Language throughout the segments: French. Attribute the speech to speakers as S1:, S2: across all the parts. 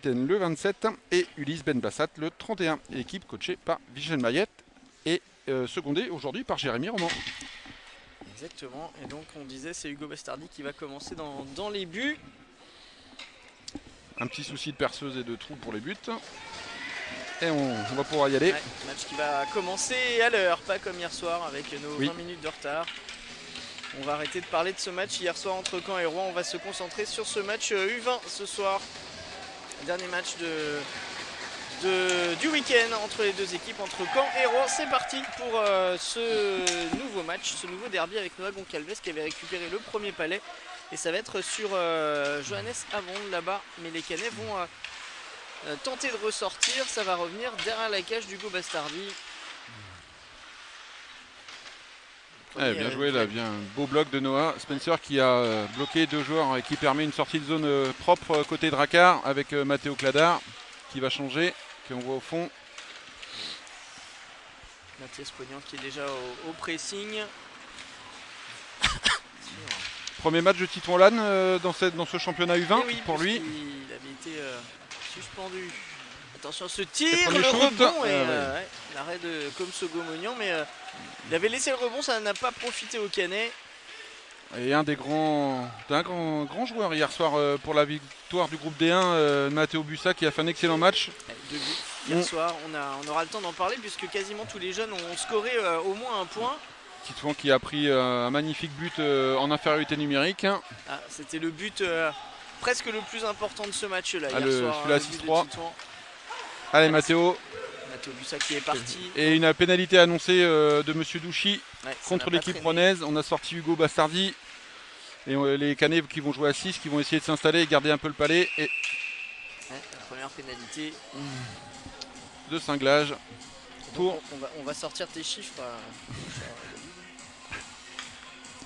S1: capitaine le 27 et Ulysse Benbassat le 31. Équipe coachée par Vigel Mayette et secondée aujourd'hui par Jérémy Roman.
S2: Exactement, et donc on disait c'est Hugo Bastardi qui va commencer dans les buts.
S1: Un petit souci de perceuse et de trou pour les buts. Et on va pouvoir y aller.
S2: Ouais, match qui va commencer à l'heure, pas comme hier soir avec nos 20 minutes de retard. On va arrêter de parler de ce match hier soir entre Caen et Rouen. On va se concentrer sur ce match U20 ce soir. Dernier match du week-end entre les deux équipes, entre Caen et Rouen. C'est parti pour ce nouveau match, ce nouveau derby avec Noah Goncalves qui avait récupéré le premier palais. Et ça va être sur Johannes Avon là-bas. Mais les Canets vont tenter de ressortir. Ça va revenir derrière la cage d'Hugo Bastardi.
S1: Bien joué là, bien beau bloc de Noah. Spencer qui a bloqué deux joueurs et qui permet une sortie de zone propre côté Drakkar avec Matteo Cladar qui va changer, qu'on voit au fond.
S2: Mathias Pognan qui est déjà au pressing.
S1: Premier match de Titouan Lannes dans ce championnat U20
S2: oui,
S1: pour lui.
S2: Il avait été suspendu. Attention à ce tir,
S1: le
S2: rebond et l'arrêt de Komso Gomognan, mais il avait laissé le rebond, ça n'a pas profité au Canet.
S1: Et un grand joueur hier soir pour la victoire du groupe D1, Matteo Bussa qui a fait un excellent match.
S2: Deux buts hier soir, on aura le temps d'en parler puisque quasiment tous les jeunes ont scoré au moins un point.
S1: Titouan qui a pris un magnifique but en infériorité numérique.
S2: Ah, c'était le but presque le plus important de ce match-là hier soir.
S1: Celui-là 6-3. Allez Matteo.
S2: Matteo Bussa qui est parti.
S1: Et une pénalité annoncée de Monsieur Douchy contre l'équipe rouennaise. On a sorti Hugo Bastardi. Et les Canets qui vont jouer à 6, qui vont essayer de s'installer et garder un peu le palais. Et
S2: la première pénalité
S1: de cinglage.
S2: On va sortir tes chiffres.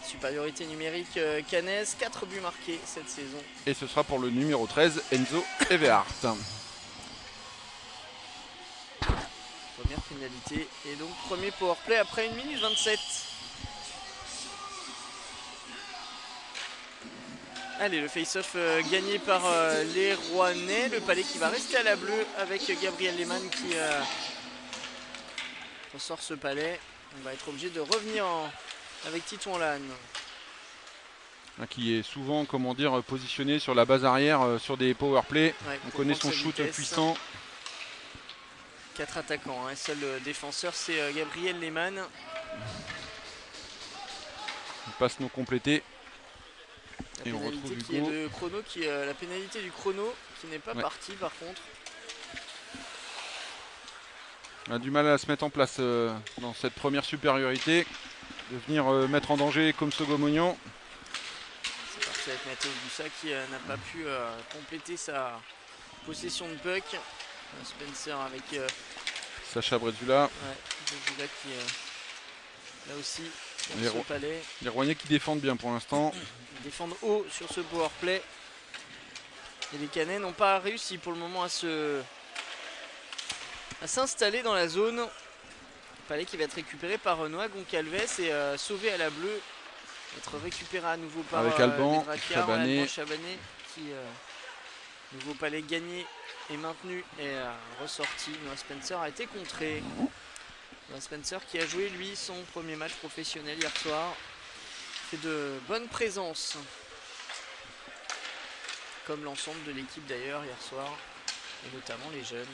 S2: Supériorité numérique cannaise, 4 buts marqués cette saison.
S1: Et ce sera pour le numéro 13, Enzo Everhart.
S2: Première pénalité et donc premier powerplay après 1 minute 27. Allez, le face-off gagné par les Rouennais. Le palais qui va rester à la bleue avec Gabriel Lehmann qui ressort ce palais. On va être obligé de revenir avec Titouan Lannes.
S1: Qui est souvent, positionné sur la base arrière sur des powerplays. On connaît son shoot puissant.
S2: 4 attaquants, seul défenseur c'est Gabriel Lehmann.
S1: Il passe non complété.
S2: Et on retrouve Hugo. Qui est le chrono, la pénalité du chrono qui n'est pas partie par contre.
S1: On a du mal à se mettre en place dans cette première supériorité. De venir mettre en danger comme Sogomognon.
S2: C'est parti avec Matteo Bussa qui n'a pas pu compléter sa possession de puck. Spencer avec
S1: Sacha Brezula.
S2: Brezula qui là aussi sur ce palais.
S1: Les Rouennais qui défendent bien pour l'instant.
S2: Ils défendent haut sur ce powerplay. Et les Canets n'ont pas réussi pour le moment à s'installer dans la zone. Palais qui va être récupéré par Noah Goncalves et sauvé à la bleue. Être récupéré à nouveau par
S1: avec Alban
S2: Chabanet qui nouveau palais gagné et maintenu et ressorti. Noah Spencer a été contré. Noah Spencer qui a joué lui son premier match professionnel hier soir. Fait de bonnes présences. Comme l'ensemble de l'équipe d'ailleurs hier soir. Et notamment les jeunes.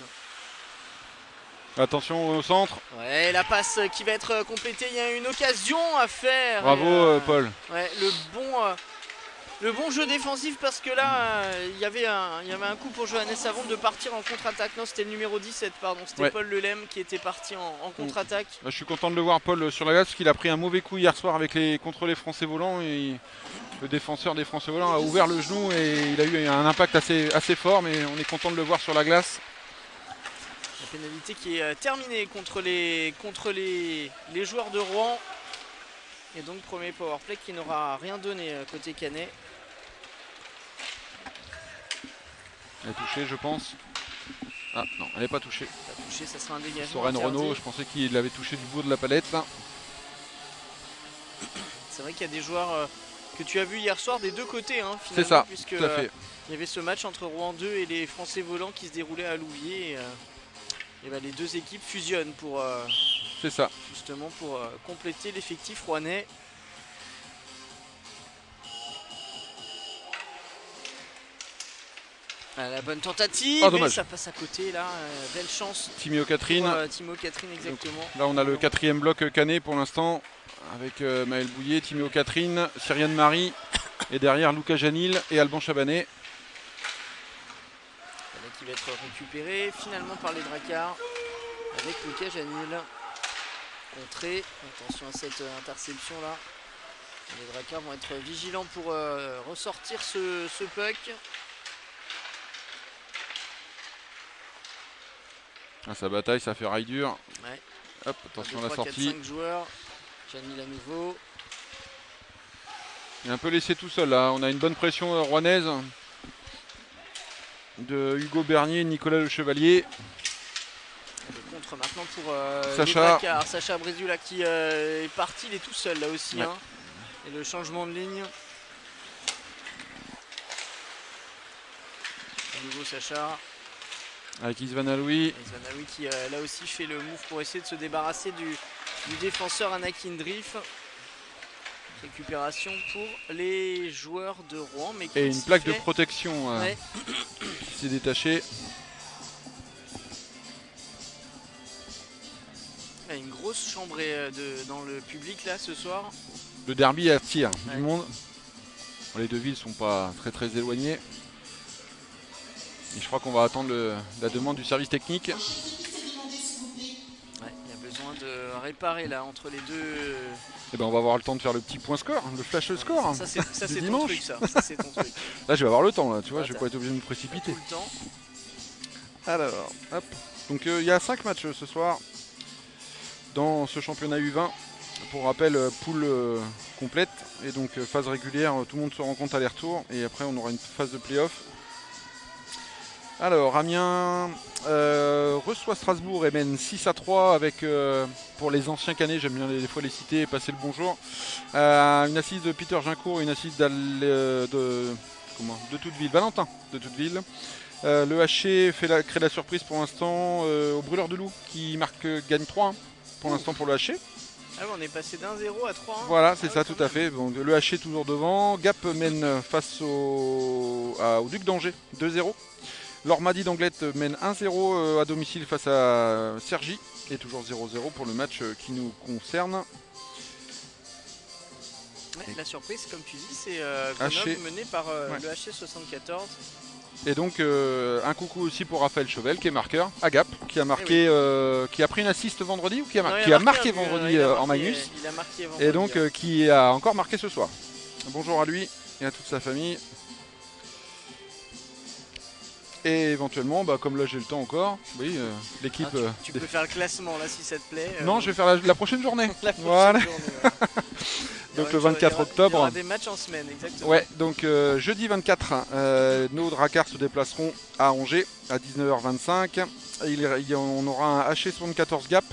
S1: Attention au centre.
S2: Ouais, la passe qui va être complétée. Il y a une occasion à faire.
S1: Bravo Paul.
S2: Ouais, le bon jeu défensif parce que là, il y avait un coup pour Johannes Avon de partir en contre-attaque. Non, c'était le numéro 17, pardon. C'était Paul Lelem qui était parti en contre-attaque.
S1: Je suis content de le voir Paul sur la glace parce qu'il a pris un mauvais coup hier soir contre les Français volants. Et le défenseur des Français volants a ouvert le genou et il a eu un impact assez fort. Mais on est content de le voir sur la glace.
S2: La pénalité qui est terminée contre les joueurs de Rouen. Et donc premier powerplay qui n'aura rien donné côté Canet.
S1: Elle est touchée je pense. Ah non, elle n'est pas touchée.
S2: Pas touchée, ça sera un dégagement.
S1: Soren Renaud, je pensais qu'il l'avait touché du bout de la palette.
S2: C'est vrai qu'il y a des joueurs que tu as vu hier soir des deux côtés, hein, finalement.
S1: C'est ça,
S2: puisque,
S1: tout à fait.
S2: il y avait ce match entre Rouen 2 et les Français volants qui se déroulait à Louviers. Et bah, les deux équipes fusionnent pour,
S1: c'est ça.
S2: justement pour compléter l'effectif rouennais. La bonne tentative, et ça passe à côté là, belle chance.
S1: Timéo Catherine.
S2: Timéo Catherine, exactement.
S1: Donc, là on a le 4e bloc canet pour l'instant, avec Maël Bouillet, Timéo Catherine, Cyriane Marie, et derrière Lucas Janil et Alban Chabanet.
S2: Qui va être récupéré finalement par les Drakkars, avec Lucas Janil. Contré, attention à cette interception là. Les Drakkars vont être vigilants pour ressortir ce puck.
S1: Ah, sa bataille, ça fait rail dur.
S2: Ouais.
S1: Hop, attention
S2: 2, 3,
S1: à la sortie.
S2: 4, 5 joueurs. Janil à nouveau.
S1: Il est un peu laissé tout seul là. On a une bonne pression rouennaise de Hugo Bernier et Nicolas Le Chevalier.
S2: Le contre maintenant pour
S1: Sacha.
S2: Sacha Brézula qui est parti, il est tout seul là aussi. Ouais. Hein. Et le changement de ligne. À nouveau Sacha.
S1: Avec Isvan Aloui.
S2: Isvan Aloui qui là aussi fait le move pour essayer de se débarrasser du défenseur Anakin Drift. Récupération pour les joueurs de Rouen. Mais
S1: et une plaque de protection
S2: ouais.
S1: qui s'est détachée.
S2: Une grosse chambrée dans le public là ce soir.
S1: Le derby attire du monde. Les deux villes sont pas très éloignées. Et je crois qu'on va attendre la demande du service technique.
S2: Ouais, il y a besoin de réparer là entre les deux.
S1: Et ben on va avoir le temps de faire le petit point score, le flash score.
S2: Ça c'est
S1: dimanche.
S2: Ton truc, ça c'est ton truc.
S1: Là je vais avoir le temps là, tu vois, je vais pas être obligé de me précipiter.
S2: Tout le temps.
S1: Alors, hop. Donc il y a 5 matchs ce soir dans ce championnat U20. Pour rappel, poule complète et donc phase régulière, tout le monde se rencontre aller-retour et après on aura une phase de play-off. Alors Amiens reçoit Strasbourg et mène 6-3 avec, pour les anciens canets, j'aime bien des fois les citer et passer le bonjour, une assise de Peter Gincourt et une assise de Touteville, Valentin de Touteville. Le HC crée la surprise pour l'instant au Brûleur de Loup qui gagne 3-1 pour l'instant pour le HC.
S2: Ah ouais, on est passé d'1-0 à 3-1.
S1: Voilà, c'est ça, tout à fait. Bon, le HC toujours devant. Gap mène face au Duc d'Angers 2-0. L'Ormadi d'Anglette mène 1-0 à domicile face à Cergy. Et toujours 0-0 pour le match qui nous concerne.
S2: Ouais, la surprise, comme tu dis, c'est Grenoble mené par le HC 74.
S1: Et donc un coucou aussi pour Raphaël Chauvel qui est marqueur à Gap, qui a marqué, qui a pris une assist vendredi ou qui a marqué vendredi en Magnus.
S2: Il a marqué vendredi.
S1: Et donc qui a encore marqué ce soir. Bonjour à lui et à toute sa famille. Et éventuellement, comme là j'ai le temps encore, oui, l'équipe...
S2: tu peux faire le classement là si ça te plaît.
S1: Non, je vais faire la prochaine journée.
S2: La prochaine journée, ouais.
S1: Donc le 24 octobre.
S2: Il y aura des matchs en semaine, exactement.
S1: Ouais, donc jeudi 24, nos Drakkars se déplaceront à Angers à 19h25. On aura un HC 74 Gap,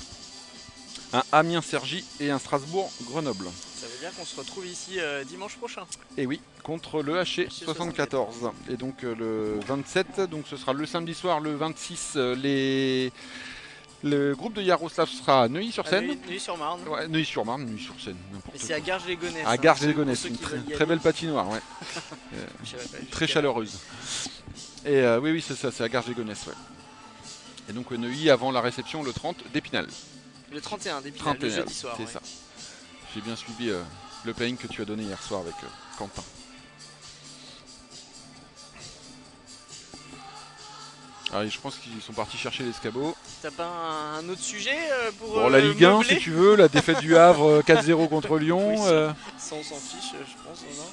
S1: un Amiens Cergy et un Strasbourg Grenoble.
S2: Ça veut dire qu'on se retrouve ici dimanche prochain.
S1: Et oui, contre le HC 74. Et donc le 27, donc ce sera le samedi soir, le 26, le groupe de Yaroslav sera à Neuilly-sur-Seine.
S2: Neuilly-sur-Marne.
S1: Ouais, Neuilly-sur-Marne, Neuilly-sur-Seine, n'importe quoi.
S2: Et c'est à Garges-les-Gonesse.
S1: À Garges-les-Gonesse, une très belle patinoire, ouais. Très chaleureuse. Et oui, c'est ça, c'est à Garges-les-Gonesse, ouais. Et donc Neuilly avant la réception le 30 d'Épinal.
S2: Le 31 d'Épinal, le jeudi soir.
S1: C'est ça. J'ai bien suivi le planning que tu as donné hier soir avec Quentin. Ah, je pense qu'ils sont partis chercher l'escabeau.
S2: T'as pas un autre sujet pour
S1: la Ligue 1 si tu veux, la défaite du Havre 4-0 contre Lyon.
S2: Oui, ça on s'en fiche, je pense. Non.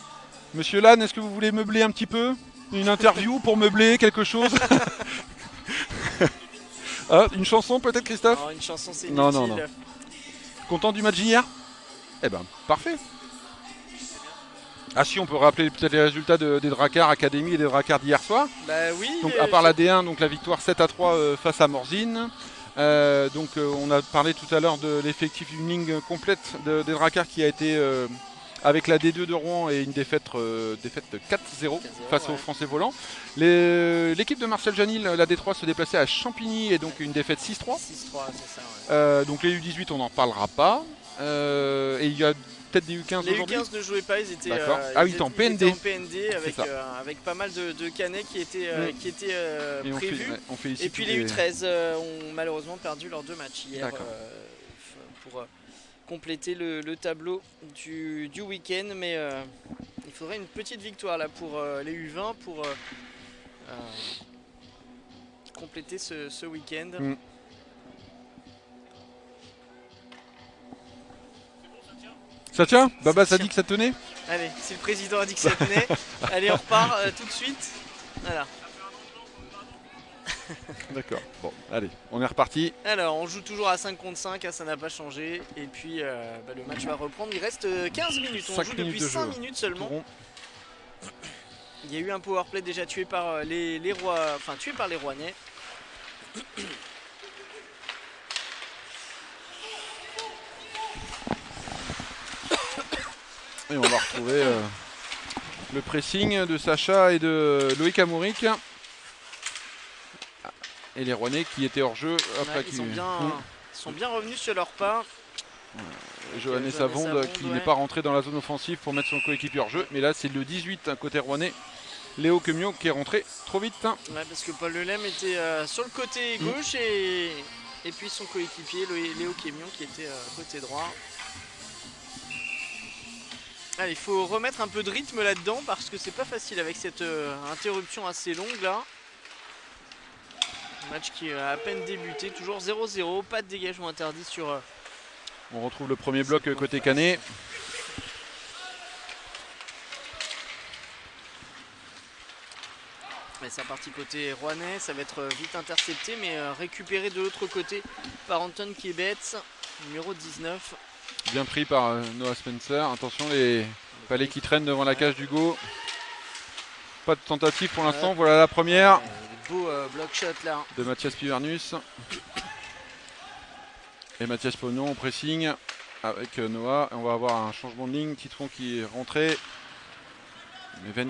S1: Monsieur Lannes, est-ce que vous voulez meubler un petit peu? Une interview pour meubler quelque chose? Ah, une chanson peut-être, Christophe?
S2: Non, une chanson c'est inutile.
S1: Non. Content du match d'hier? Eh ben, parfait. Ah si, on peut rappeler peut-être les résultats des Drakkars Académie et des Drakkars d'hier soir.
S2: Bah oui.
S1: Donc à part la D1, donc la victoire 7-3 face à Morzine. On a parlé tout à l'heure de l'effectif d'une ligne complète des Drakkars qui a été avec la D2 de Rouen et une défaite 4-0 face aux Français volants. L'équipe de Marcel Janil, la D3, se déplaçait à Champigny et donc une défaite 6-3.
S2: 6-3, c'est ça.
S1: Donc les U18, on n'en parlera pas. Et il y a peut-être des U15 aujourd'hui.
S2: Les U15 ne jouaient pas, ils étaient
S1: en PND.
S2: Avec pas mal de canets qui étaient prévus.
S1: Et
S2: puis les U13 ont malheureusement perdu leurs 2 matchs hier pour compléter le tableau du week-end. Mais il faudrait une petite victoire là pour les U20 pour compléter ce week-end.
S1: Ça tient? Baba, ça dit que ça tenait?
S2: Allez, si le président a dit que ça tenait, allez, on repart tout de suite. Voilà.
S1: D'accord, bon, allez, on est reparti.
S2: Alors, on joue toujours à 5 contre 5, ça n'a pas changé. Et puis, le match va reprendre. Il reste 15 minutes, on joue depuis 5 minutes seulement. Il y a eu un powerplay déjà tué par les Rouennais.
S1: Et on va retrouver le pressing de Sacha et de Loïc Amouric. Et les Rouennais qui étaient hors jeu.
S2: Ils sont bien revenus sur leur pas.
S1: Johannes Savonde qui n'est pas rentré dans la zone offensive pour mettre son coéquipier hors jeu. Mais là, c'est le 18 côté Rouennais. Léo Quemion qui est rentré trop vite.
S2: Ouais, parce que Paul Lelem était sur le côté gauche et puis son coéquipier Léo Quemion qui était côté droit. Allez, il faut remettre un peu de rythme là-dedans parce que c'est pas facile avec cette interruption assez longue là. Match qui a à peine débuté, toujours 0-0, pas de dégagement interdit sur...
S1: On retrouve le premier bloc côté Canet.
S2: Et c'est parti côté Rouennais, ça va être vite intercepté mais récupéré de l'autre côté par Anton Kebetz, numéro 19.
S1: Bien pris par Noah Spencer. Attention, les palais qui traînent devant la cage d'Hugo. Pas de tentative pour l'instant. Voilà la première.
S2: Beau block shot là.
S1: De Mathias Pivernus. Et Mathias Pognon au pressing avec Noah. On va avoir un changement de ligne. Titron qui est rentré. Non,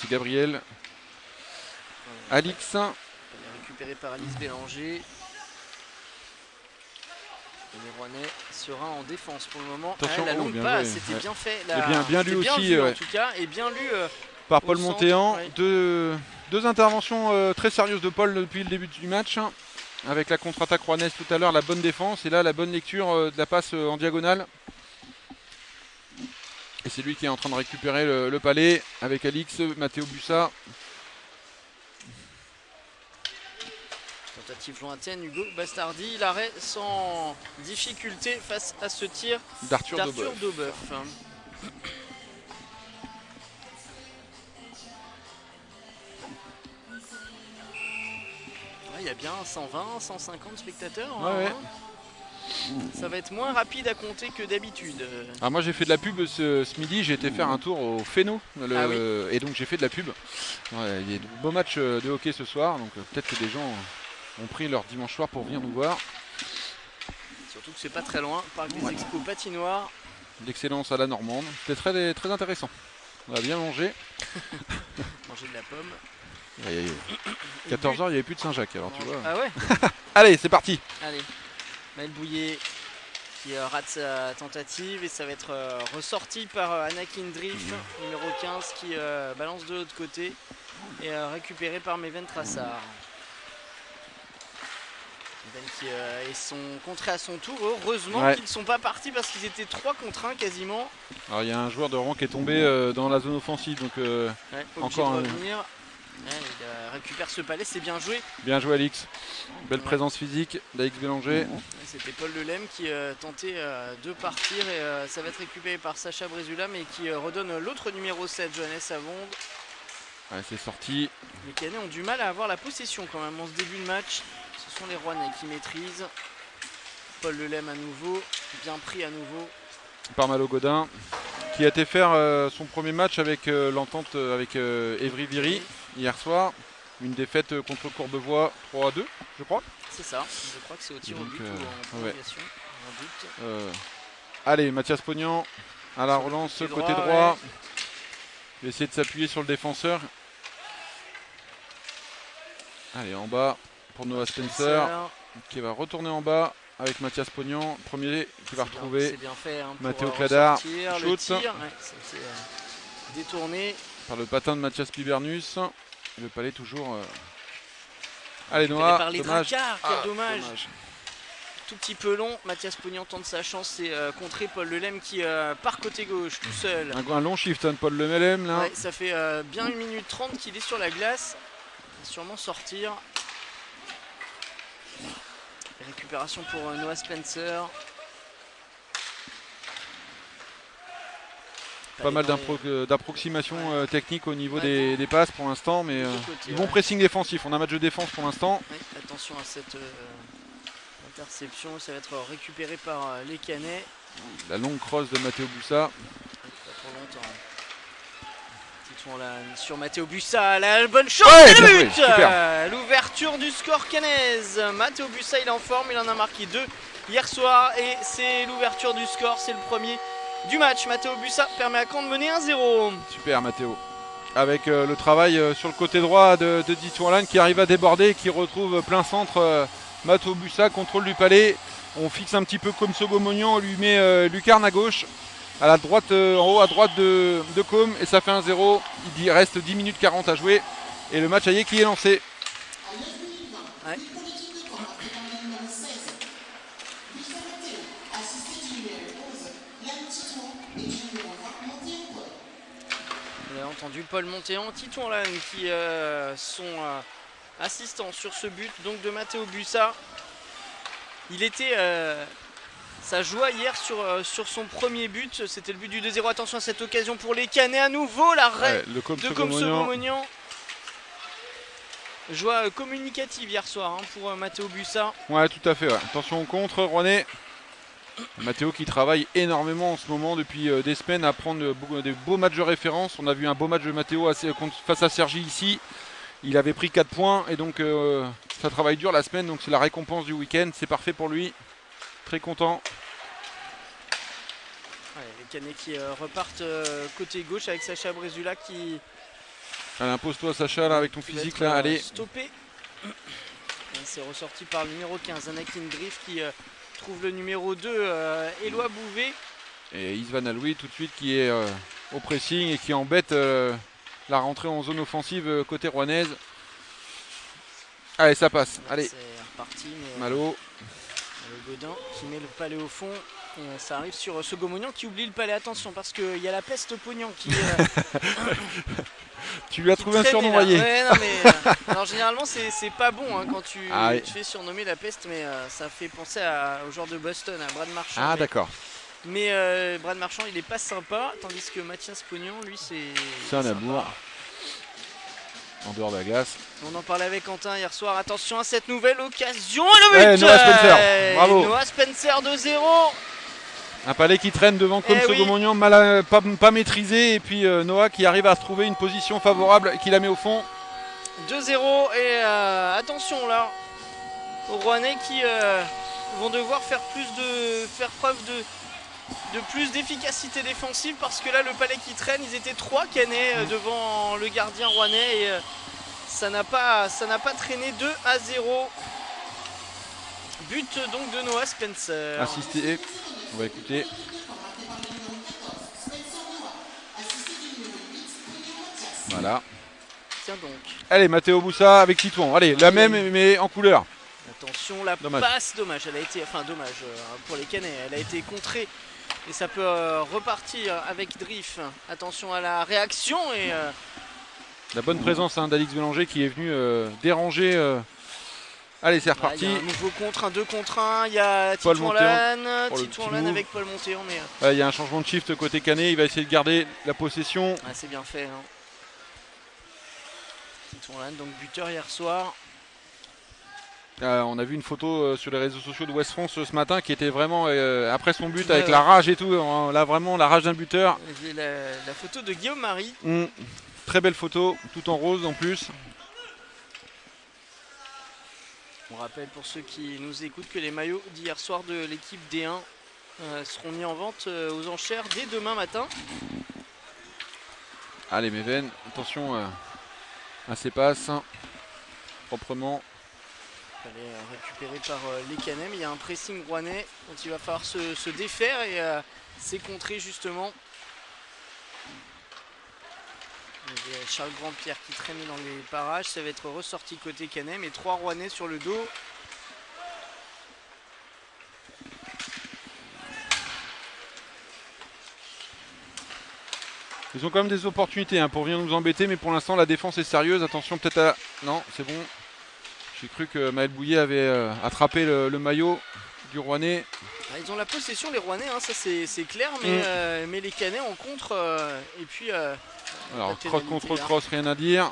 S1: c'est Gabriel. Alix.
S2: Récupéré par Alice Bélanger. Les Rouennais sera en défense pour le moment.
S1: Attention,
S2: la longue passe, c'était bien fait.
S1: Bien lu aussi.
S2: En tout cas, et bien lu
S1: par Paul Montéan. Deux interventions très sérieuses de Paul depuis le début du match. Avec la contre-attaque rouennaise tout à l'heure, la bonne défense. Et là, la bonne lecture de la passe en diagonale. Et c'est lui qui est en train de récupérer le palais avec Alix, Mathéo Bussa.
S2: Tentative lointaine, Hugo Bastardi, l'arrêt sans difficulté face à ce tir
S1: d'Arthur Daubeuf.
S2: Il y a bien 120, 150 spectateurs.
S1: Ouais.
S2: Ça va être moins rapide à compter que d'habitude.
S1: Ah, moi j'ai fait de la pub ce midi, j'ai été faire un tour au Féno et donc j'ai fait de la pub. Il y a de beaux matchs de hockey ce soir, donc peut-être que des gens ont pris leur dimanche soir pour venir nous voir.
S2: Surtout que c'est pas très loin, parc des Expos patinoires.
S1: L'excellence à la Normande, c'était très, très intéressant. On a bien mangé.
S2: Manger de la pomme.
S1: 14h, il n'y avait plus de Saint-Jacques, alors tu vois.
S2: Ah ouais.
S1: Allez, c'est parti.
S2: Allez, Maël Bouillet qui rate sa tentative et ça va être ressorti par Anakin Drift, numéro 15, qui balance de l'autre côté et récupéré par Meven Trassard. Meven qui est contré à son tour. Heureusement qu'ils ne sont pas partis parce qu'ils étaient 3 contre 1 quasiment.
S1: Alors il y a un joueur de Rouen qui est tombé dans la zone offensive, donc encore un...
S2: il récupère ce palais, c'est bien joué.
S1: Bien joué Alix. Belle présence physique d'Alix Bélanger.
S2: C'était Paul Lelem qui tentait de partir et ça va être récupéré par Sacha Brezula mais qui redonne l'autre numéro 7, Johannes Savonde.
S1: Ouais, c'est sorti.
S2: Les Canets ont du mal à avoir la possession quand même en ce début de match. Ce sont les Rouennais qui maîtrisent. Paul Lelem à nouveau, bien pris à nouveau.
S1: Par Malo Godin, qui a été faire son premier match avec l'entente avec Évry-Viry hier soir. Une défaite contre Courbevoie 3-2, je crois.
S2: C'est ça, je crois que c'est au tir au but ou en prolongation, en doute.
S1: Allez, Mathias Pognan. À la relance côté droit. Il va essayer de s'appuyer sur le défenseur. Allez, en bas pour Noah Spencer. Qui va retourner en bas avec Mathias Pognon. Premier qui va retrouver.
S2: C'est bien fait. Hein,
S1: Matteo Cladard.
S2: Le tir, c'était détourné.
S1: Par le patin de Mathias Pibernus. Le palais toujours. Allez, Noah.
S2: Par les
S1: dommage.
S2: Dracars, quel dommage. Tout petit peu long. Mathias Pognon tente sa chance. C'est contré Paul Lelem qui part côté gauche tout seul.
S1: Un long shift de Paul Lelem là.
S2: Ouais, ça fait bien 1 minute 30 qu'il est sur la glace. Il va sûrement sortir. Récupération pour Noah Spencer.
S1: Pas mal d'approximations techniques au niveau des passes pour l'instant, mais du bon pressing défensif. On a un match de défense pour l'instant.
S2: Ouais, attention à cette interception, ça va être récupéré par les Canets.
S1: La longue crosse de Matteo Bussa.
S2: Pas pour longtemps. Sur Matteo Bussa, la bonne chance, le but. L'ouverture du score canaise. Matteo Bussa, il est en forme, il en a marqué 2 hier soir et c'est l'ouverture du score, c'est le premier du match. Matteo Bussa permet à Caen de mener 1-0.
S1: Super Matteo. Avec le travail sur le côté droit de Titouan qui arrive à déborder et qui retrouve plein centre Matteo Bussa, contrôle du palais. On fixe un petit peu comme Sogomonian, on lui met lucarne à gauche. À la droite, en haut à droite de Com et ça fait 1-0. Il reste 10 minutes 40 à jouer et le match qui est lancé.
S2: Ouais. Vous avez entendu Paul Montéan, Titouan Lannes qui sont assistants sur ce but donc de Matteo Bussa. Il était sa joie hier sur son premier but, c'était le but du 2-0. Attention à cette occasion pour les Canets à nouveau, l'arrêt de Comso-Gomognan. Joie communicative hier soir hein, pour Matteo Bussa.
S1: Ouais, tout à fait. Ouais. Attention au contre, René. Matteo qui travaille énormément en ce moment depuis des semaines à prendre des beaux matchs de référence. On a vu un beau match de Matteo face à Sergi ici. Il avait pris 4 points et donc ça travaille dur la semaine. Donc c'est la récompense du week-end. C'est parfait pour lui. Très content.
S2: Ouais, les Canets qui repartent côté gauche avec Sacha Brezula qui...
S1: Allez, impose-toi Sacha là, avec ton physique là. Allez.
S2: Stoppé. C'est ressorti par le numéro 15, Anakin Griff qui trouve le numéro 2, Éloi Bouvet.
S1: Et Isvan Aloui tout de suite qui est au pressing et qui embête la rentrée en zone offensive côté rouennaise. Allez, ça passe. Allez.
S2: C'est reparti.
S1: Malo.
S2: Godin qui met le palais au fond. Et ça arrive sur Sogomonian qui oublie le palais. Attention parce qu'il y a la peste Pognon qui...
S1: Tu lui as trouvé un surnom rayé.
S2: Ouais, non, mais, alors généralement c'est pas bon hein, quand tu fais surnommer la peste, mais ça fait penser au joueur de Boston, à Brad Marchand.
S1: Ah d'accord.
S2: Mais Brad Marchand il est pas sympa, tandis que Mathias Pognon lui c'est
S1: un amour. En dehors de la glace.
S2: On en parlait avec Quentin hier soir. Attention à cette nouvelle occasion et le but.
S1: Noah Spencer, bravo.
S2: Noah Spencer 2-0.
S1: Un palais qui traîne devant comme Sogomonian, pas maîtrisé. Et puis Noah qui arrive à se trouver une position favorable et qui la met au fond.
S2: 2-0 et attention là aux Rouennais qui vont devoir faire preuve de plus d'efficacité défensive parce que là le palais qui traîne, ils étaient 3 Canets devant le gardien rouennais et ça n'a pas traîné. 2-0. But donc de Noah Spencer.
S1: Assisté, on va écouter. Voilà.
S2: Tiens donc.
S1: Allez, Matteo Bussa avec Titouan. Allez, la même mais en couleur.
S2: Attention, la passe, dommage. Elle a été, enfin dommage pour les Canets. Elle a été contrée et ça peut repartir avec Drift. Attention à la réaction et
S1: la bonne présence d'Alix Bélanger qui est venu déranger. Allez, c'est reparti.
S2: Il y a un nouveau contre, un 2 contre 1. Il y a Titouan Lannes avec Paul Montéan.
S1: Il y a un changement de shift côté Canet. Il va essayer de garder la possession.
S2: Ah, c'est bien fait. Hein. Titouan Lannes, donc buteur hier soir.
S1: On a vu une photo sur les réseaux sociaux de West France ce matin qui était vraiment après son but avec la rage et tout. Là, vraiment la rage d'un buteur.
S2: J'ai la photo de Guillaume Marie.
S1: Très belle photo, tout en rose en plus.
S2: On rappelle pour ceux qui nous écoutent que les maillots d'hier soir de l'équipe D1 seront mis en vente aux enchères dès demain matin.
S1: Allez Méven, attention à ces passes, proprement.
S2: Elle est récupérée par les Canets, mais il y a un pressing rouennais dont il va falloir se défaire et c'est contré justement. Il y a Charles Grandpierre qui traîne dans les parages, ça va être ressorti côté Canet, mais 3 Rouennais sur le dos.
S1: Ils ont quand même des opportunités hein, pour venir nous embêter, mais pour l'instant la défense est sérieuse. Attention peut-être à... Non, c'est bon. J'ai cru que Maël Bouillet avait attrapé le maillot du Rouennais.
S2: Ils ont la possession les Rouennais, hein, ça c'est clair, mais les Canets en contre. Et puis...
S1: alors cross contre cross, rien à dire.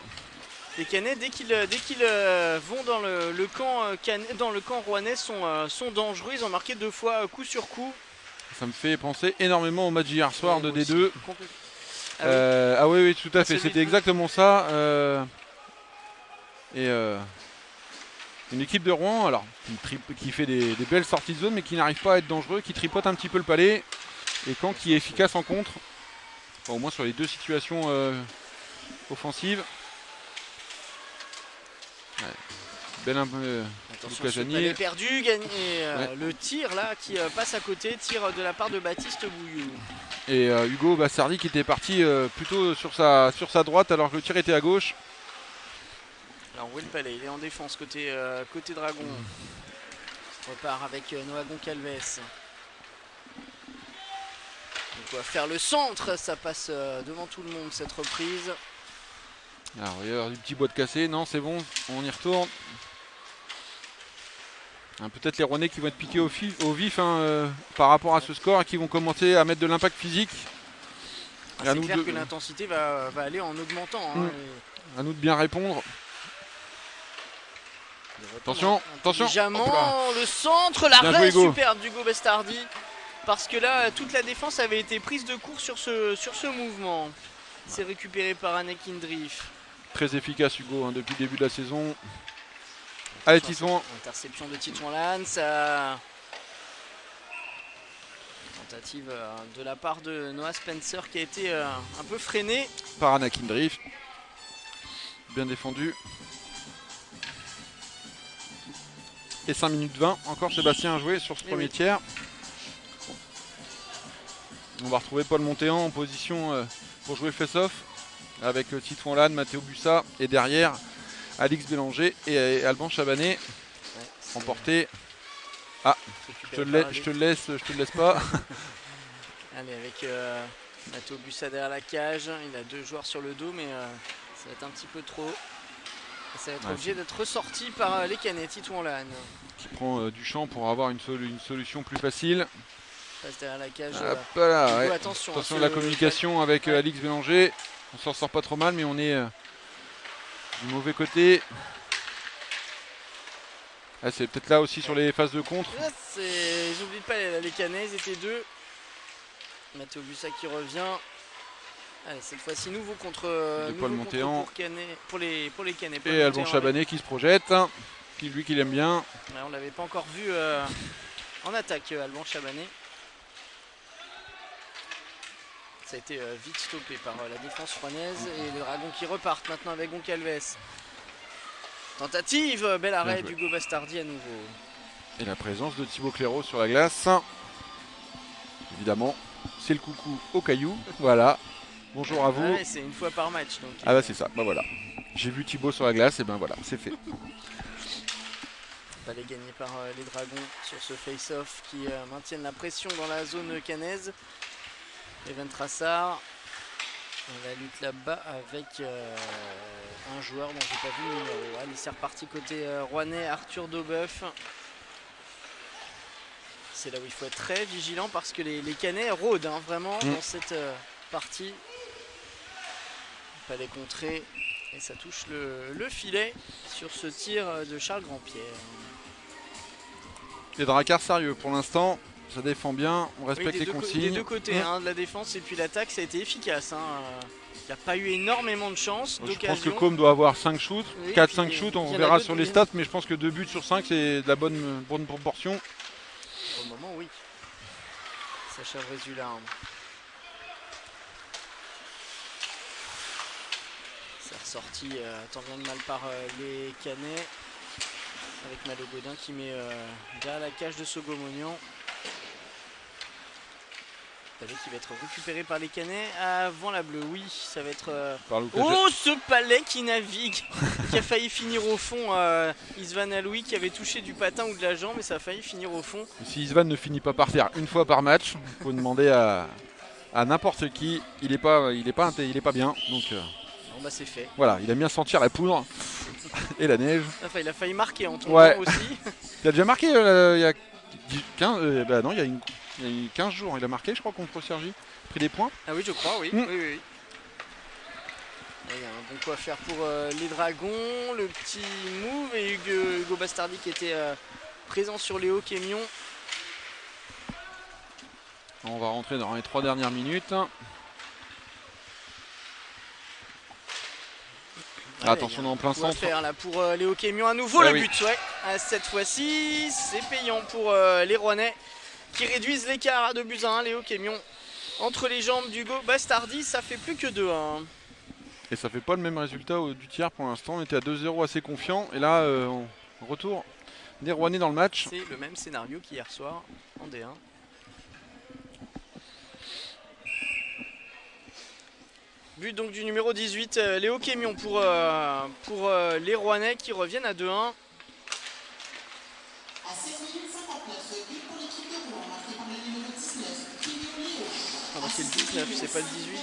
S2: Les Canets, dès qu'ils vont dans le camp rouennais, sont dangereux. Ils ont marqué 2 fois coup sur coup.
S1: Ça me fait penser énormément au match d'hier soir de D2.
S2: Ah
S1: oui. Oui, tout à fait. C'était exactement ça. Une équipe de Rouen, alors qui fait des belles sorties de zone, mais qui n'arrive pas à être dangereux, qui tripote un petit peu le palais. Et Caen qui est efficace en contre. Enfin, au moins sur les 2 situations offensives. Ouais. Belle
S2: attention, Lucas perdu, gagné le tir là qui passe à côté, tir de la part de Baptiste Bouillou.
S1: Et Hugo Bassardi qui était parti plutôt sur sa droite alors que le tir était à gauche.
S2: Alors où est le palais? Il est en défense côté Dragon. Repart avec Noah Goncalves. On va faire le centre, ça passe devant tout le monde cette reprise.
S1: Alors il y a du petit bois de cassé, non c'est bon, on y retourne. Peut-être les Rouennais qui vont être piqués au vif par rapport à ce score et qui vont commencer à mettre de l'impact physique.
S2: C'est clair que l'intensité va aller en augmentant. Hein,
S1: à nous de bien répondre. Attention, attention.
S2: Le centre, l'arrêt superbe d'Hugo Bastardi. Parce que là, toute la défense avait été prise de court sur ce mouvement. C'est récupéré par Anek Indrif.
S1: Très efficace Hugo depuis le début de la saison. Allez Titouan.
S2: Interception de Titouan Lannes. Ça... Tentative de la part de Noah Spencer qui a été un peu freinée.
S1: Par Anek Indrif. Bien défendu. Et 5 minutes 20. Encore Sébastien à jouer sur ce premier tiers. On va retrouver Paul Montéan en position pour jouer face-off avec Titouan Lannes, Mathéo Bussa et derrière Alix Bélanger et Alban Chabanet remporté. Ah, je te le laisse pas.
S2: Allez, avec Mathéo Bussa derrière la cage, il a 2 joueurs sur le dos, mais ça va être un petit peu trop. Ça va être obligé d'être ressorti par les Canets, Titouan Lannes.
S1: Qui prend du champ pour avoir une solution plus facile.
S2: Passe derrière la cage.
S1: Voilà,
S2: attention
S1: à la communication avec Alix Bélanger. On s'en sort pas trop mal, mais on est du mauvais côté. Ah, c'est peut-être là aussi sur les phases de contre.
S2: J'oublie pas les Canets, ils étaient 2. Mathéo Bussa qui revient. Allez, cette fois-ci nouveau contre
S1: Paul Montéan
S2: pour les Canets.
S1: Et Alban Chabanet qui se projette, qui l'aime bien.
S2: Ouais, on l'avait pas encore vu en attaque, Alban Chabanet. Ça a été vite stoppé par la défense rouennaise et les Dragons qui repartent maintenant avec Goncalves. Tentative, bel arrêt d'Hugo Bastardi à nouveau.
S1: Et la présence de Thibaut Clairaut sur la glace. Évidemment, c'est le coucou au caillou. Voilà. Bonjour à vous.
S2: Ouais, c'est une fois par match. Donc,
S1: ah bah c'est ça, bah voilà. J'ai vu Thibaut sur la glace et ben voilà, c'est fait.
S2: Palais gagné par les Dragons sur ce face-off qui maintiennent la pression dans la zone cannaise. Even Trassard. La lutte là-bas avec un joueur dont j'ai pas vu le numéro. Allez, c'est reparti côté rouennais, Arthur Daubeuf. C'est là où il faut être très vigilant parce que les Canets rôdent vraiment dans cette partie. Palais contré et ça touche le filet sur ce tir de Charles Grandpierre.
S1: Les Dracards sérieux pour l'instant. Ça défend bien, on respecte les consignes.
S2: Des deux côtés, de la défense et puis l'attaque, ça a été efficace. Il n'y a pas eu énormément de chance.
S1: Je pense que Côme doit avoir 5 shoots, 4-5 shoots, on verra sur les stats, mais je pense que 2 buts sur 5, c'est de la bonne proportion.
S2: Pour le moment, oui. Sacha Brézula. C'est ressorti tant bien que mal par les Canets. Avec Malo Godin qui met derrière la cage de Sogomonian. Palais qui va être récupéré par les Canets avant la bleue. Oui, ça va être... Oh, ce Palais qui navigue, qui a failli finir au fond. Isvan Aloui qui avait touché du patin ou de la jambe, mais ça a failli finir au fond.
S1: Si Isvan ne finit pas par terre une fois par match, il faut demander à n'importe qui. Il est pas bien. Donc
S2: bon, bah c'est fait.
S1: Voilà, il aime bien sentir la poudre et la neige.
S2: Enfin, il a failli marquer en tombant aussi.
S1: Il a déjà marqué il y a 15, non, il y a 15 jours, il a marqué, je crois, contre Sergi. Pris des points.
S2: Ah oui, je crois, oui. Oui. Il y a un bon coup à faire pour les Dragons. Le petit move et Hugo Bastardi qui était présent sur Léo Kémion.
S1: On va rentrer dans les 3 dernières minutes. Attention dans plein centre.
S2: Faire, là, pour Léo Kémion à nouveau le but. Ouais. Cette fois-ci, c'est payant pour les Rouennais qui réduisent l'écart à 2-1. Léo Kémion entre les jambes d'Hugo Bastardi, ça fait plus que 2-1.
S1: Et ça fait pas le même résultat du tiers pour l'instant. On était à 2-0 assez confiant. Et là, retour des Rouennais dans le match.
S2: C'est le même scénario qu'hier soir en D1. But donc du numéro 18, Léo Kémion pour les Rouennais qui reviennent à 2-1. Ah bah c'est le 19, c'est pas le 18.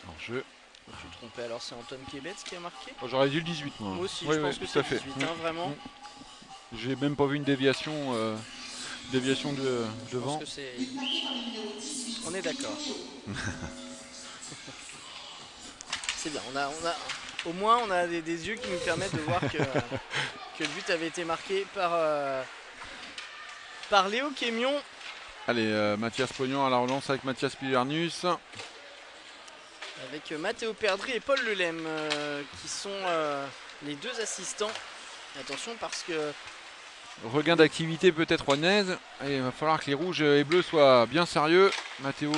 S1: Alors je suis
S2: trompé, alors c'est Anton Kebetz qui a marqué.
S1: Oh, j'aurais dit le 18 moi.
S2: Moi aussi, je pense que c'est le 18, hein, vraiment.
S1: J'ai même pas vu une déviation, devant.
S2: Je pense que c'est... On est d'accord. C'est bien, au moins on a des yeux qui nous permettent de voir que le but avait été marqué par Léo Kémion.
S1: Allez, Mathias Pognon à la relance avec Mathias Pilernus.
S2: Avec Matteo Perdry et Paul Lelem qui sont les deux assistants. Attention parce que...
S1: Regain d'activité peut-être rouennaise. Il va falloir que les rouges et bleus soient bien sérieux. Mathéo.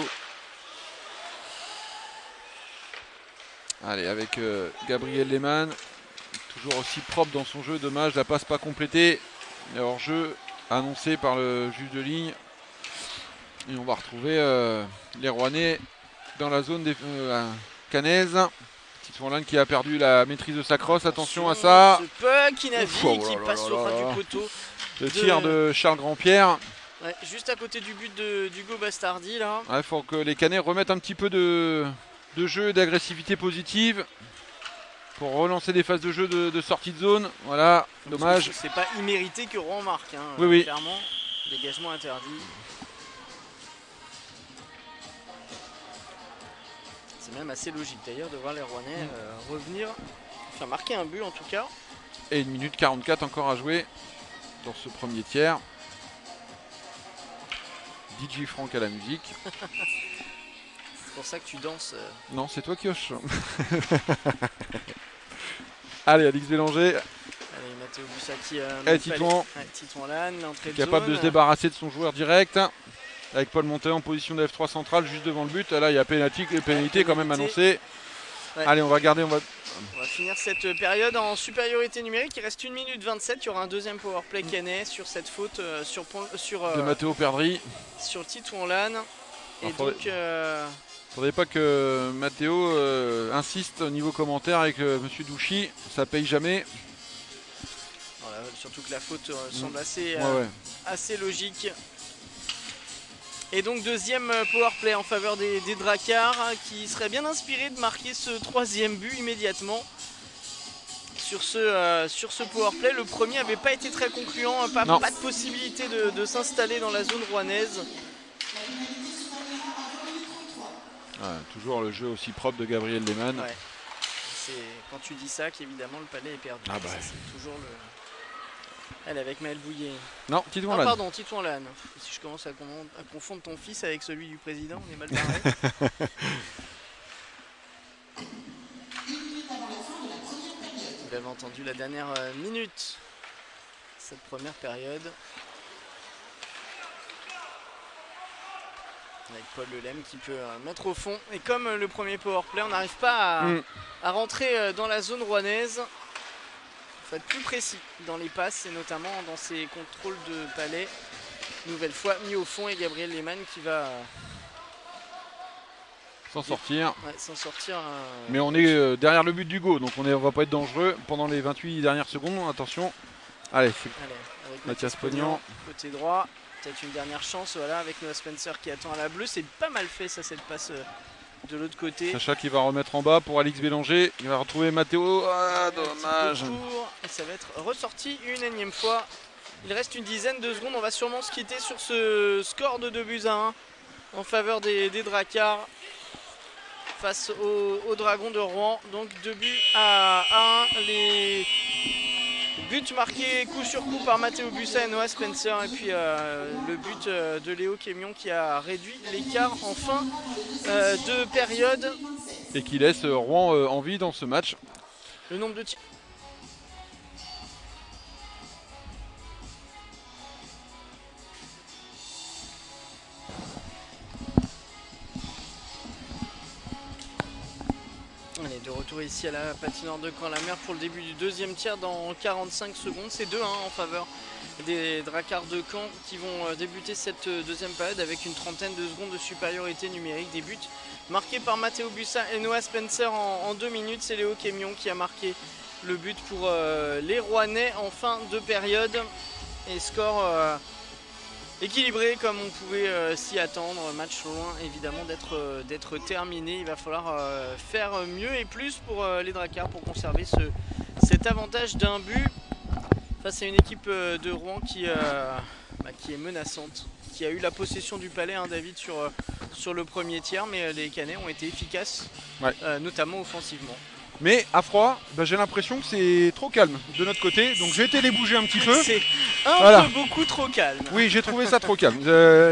S1: Allez, avec Gabriel Lehmann. Toujours aussi propre dans son jeu. Dommage, la passe pas complétée. Hors-jeu annoncé par le juge de ligne. Et on va retrouver les Rouennais dans la zone des Canaises. Titouan qui a perdu la maîtrise de sa crosse. Attention à ça.
S2: Ce puck qui navigue, qui passe au ras du poteau.
S1: Le tir de Charles Grandpierre.
S2: Ouais, juste à côté du but d'Hugo Bastardi là.
S1: Il faut que les Canets remettent un petit peu de jeu et d'agressivité positive pour relancer des phases de jeu de sortie de zone. Voilà, dommage.
S2: C'est pas immérité que Rouen marque, hein,
S1: oui.
S2: Clairement, dégagement interdit. C'est même assez logique d'ailleurs de voir les Rouennais revenir, enfin marquer un but en tout cas.
S1: Et 1 minute 44 encore à jouer dans ce premier tiers. DJ Franck à la musique.
S2: C'est pour ça que tu danses.
S1: Non, c'est toi qui hoche. Allez, Alix Bélanger.
S2: Allez, Matteo Bussaki.
S1: Titouan
S2: Lannes, l'entrée de
S1: capable
S2: zone.
S1: de se débarrasser de son joueur direct. Avec Paul Montet en position de F3 central juste devant le but. Là, il y a pénalité quand même annoncée. Ouais. Allez, on va garder. On va
S2: finir cette période en supériorité numérique. Il reste 1 minute 27. Il y aura un deuxième powerplay canet sur cette faute
S1: de Matteo Perdry.
S2: Sur Titouan Lannes. Et donc.
S1: Faudrait pas que Matteo insiste au niveau commentaire avec Monsieur Douchy. Ça paye jamais.
S2: Voilà, surtout que la faute semble assez logique. Et donc deuxième powerplay en faveur des Drakkars qui serait bien inspiré de marquer ce 3e but immédiatement sur ce powerplay. Le premier n'avait pas été très concluant, pas de possibilité de s'installer dans la zone rouennaise.
S1: Toujours le jeu aussi propre de Gabriel Lehmann.
S2: Ouais. C'est quand tu dis ça qu'évidemment le Palais est perdu. C'est toujours le... Elle avec Maël Bouillet.
S1: Non, Titouan Lannes.
S2: Pardon, Titouan Lannes. Si je commence à confondre ton fils avec celui du président, on est mal barré. Vous l'avez entendu, la dernière minute. Cette première période. Avec Paul Lelem qui peut mettre au fond. Et comme le premier powerplay, on n'arrive pas à rentrer dans la zone rouennaise. Il faut être plus précis dans les passes et notamment dans ses contrôles de palais. Nouvelle fois mis au fond et Gabriel Lehmann qui va
S1: s'en sortir.
S2: Ouais, s'en sortir.
S1: Mais on est derrière le but d'Hugo, donc on va pas être dangereux pendant les 28 dernières secondes. Attention. Allez,
S2: avec
S1: Mathias Pognon.
S2: Côté droit. Peut-être une dernière chance, voilà, avec Noah Spencer qui attend à la bleue. C'est pas mal fait ça, cette passe de l'autre côté.
S1: Sacha qui va remettre en bas pour Alix Bélanger. Il va retrouver Mathéo. Ah, dommage.
S2: Et ça va être ressorti une énième fois. Il reste une dizaine de secondes. On va sûrement se quitter sur ce score de 2-1 en faveur des Drakkars face aux Dragons de Rouen. Donc 2-1. Les buts marqués coup sur coup par Mathéo Bussa et Noah Spencer. Et puis le but de Léo Kémion qui a réduit l'écart en fin de période.
S1: Et qui laisse Rouen en vie dans ce match.
S2: Le nombre de tirs. On est de retour ici à la patinoire de Caen-la-Mer pour le début du deuxième tiers dans 45 secondes. C'est 2-1 en faveur des Drakkars de Caen qui vont débuter cette deuxième période avec une trentaine de secondes de supériorité numérique. Des buts marqués par Mathéo Bussa et Noah Spencer en 2 minutes. C'est Léo Kémion qui a marqué le but pour les Rouennais en fin de période. Et score équilibré comme on pouvait s'y attendre. Match loin évidemment d'être terminé. Il va falloir faire mieux et plus pour les Drakkars pour conserver cet avantage d'un but face à une équipe de Rouen qui est menaçante, qui a eu la possession du palais, hein, David, sur le premier tiers, mais les Canets ont été efficaces,
S1: ouais.
S2: Notamment offensivement.
S1: Mais à froid, j'ai l'impression que c'est trop calme de notre côté, donc j'ai été les bouger un petit peu.
S2: C'est un peu beaucoup trop calme.
S1: Oui, j'ai trouvé ça trop calme.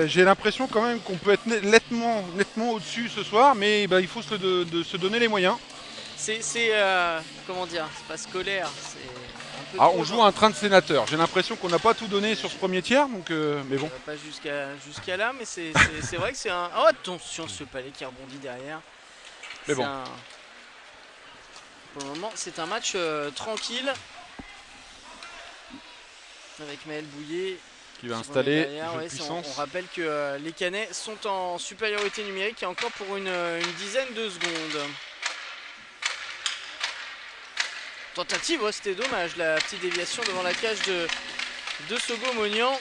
S1: J'ai l'impression quand même qu'on peut être nettement au-dessus ce soir, mais il faut se donner les moyens.
S2: C'est comment dire, c'est pas scolaire, c'est un peu
S1: on joue un train de sénateur. J'ai l'impression qu'on n'a pas tout donné sur ce premier tiers, donc mais bon.
S2: Pas jusqu'à là, mais c'est vrai que c'est un. Oh, attention, ce palais qui rebondit derrière.
S1: Mais bon.
S2: Pour le moment, c'est un match tranquille. Avec Maël Bouillet
S1: qui va installer
S2: on rappelle que les Canets sont en supériorité numérique et encore pour une dizaine de secondes. Tentative, c'était dommage, la petite déviation devant la cage de Sogo-Mognan.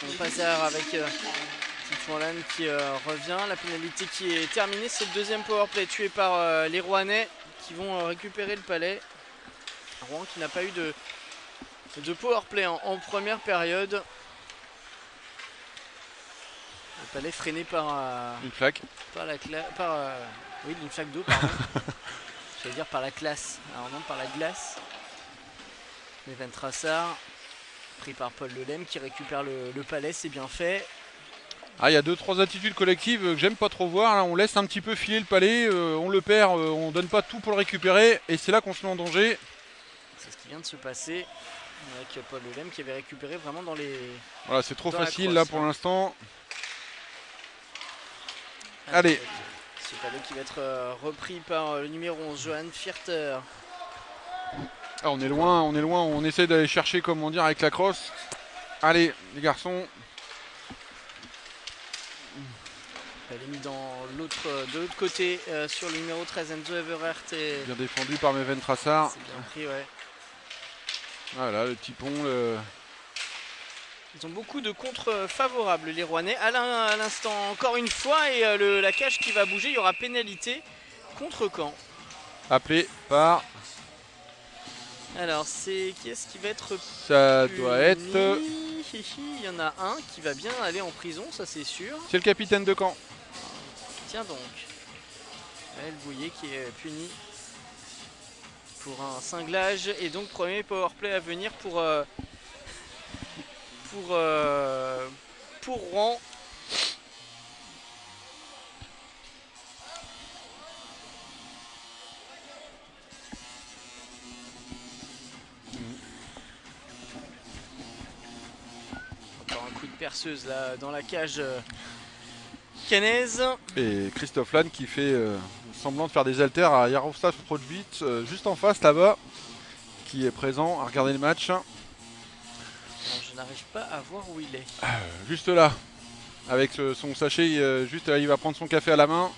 S2: On passe avec Titouan qui revient. La pénalité qui est terminée, c'est le deuxième powerplay tué par les Rouennais qui vont récupérer le palais. Rouen qui n'a pas eu de powerplay en première période. Le palais freiné par
S1: une flaque.
S2: Oui, une flaque d'eau, pardon. J'allais dire par la classe. Alors non, par la glace. Mais Van Trassard, pris par Paul Lelem qui récupère le palais, c'est bien fait.
S1: Il y a 2-3 attitudes collectives que j'aime pas trop voir. Là, on laisse un petit peu filer le palais, on le perd, on donne pas tout pour le récupérer et c'est là qu'on se met en danger.
S2: C'est ce qui vient de se passer avec Paul Lelem qui avait récupéré vraiment dans les.
S1: Voilà, c'est trop facile là pour l'instant. Allez.
S2: Ce palais qui va être repris par le numéro 11, Johan Vierter.
S1: On est loin, on essaie d'aller chercher, comme on dit, avec la crosse. Allez, les garçons.
S2: Elle est mise de l'autre côté sur le numéro 13, Enzo Everert.
S1: Bien défendu par Meven Trassard.
S2: C'est bien pris, ouais.
S1: Voilà, le petit pont.
S2: Ils ont beaucoup de contre favorables, les Rouennais. À l'instant, encore une fois, et la cage qui va bouger, il y aura pénalité contre Caen.
S1: Appelé par.
S2: Alors, qui est-ce qui va être
S1: Ça doit être.
S2: Il y en a un qui va bien aller en prison, ça c'est sûr.
S1: C'est le capitaine de Caen.
S2: Tiens donc. Maël Bouillet qui est puni pour un cinglage. Et donc, premier powerplay à venir pour Rouen. Encore un coup de perceuse là dans la cage Canaise.
S1: Et Christophe Lannes qui fait semblant de faire des haltères à Jaroslav Projvic, juste en face là-bas, qui est présent à regarder le match.
S2: Alors, je n'arrive pas à voir où il est.
S1: Juste là, avec son sachet, juste il va prendre son café à la main.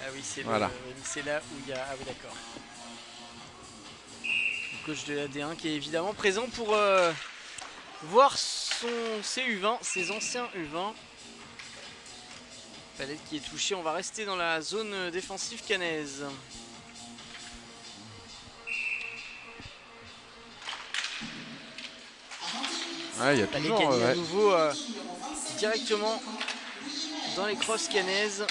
S2: Ah oui, c'est
S1: voilà.
S2: là où il y a... Ah oui, d'accord. Le coach de la D1 qui est évidemment présent pour voir ses U20, ses anciens U20. Palette qui est touché, on va rester dans la zone défensive canaise.
S1: Ouais, il y a
S2: Palette
S1: toujours
S2: gagné à nouveau directement dans les crosses canaises.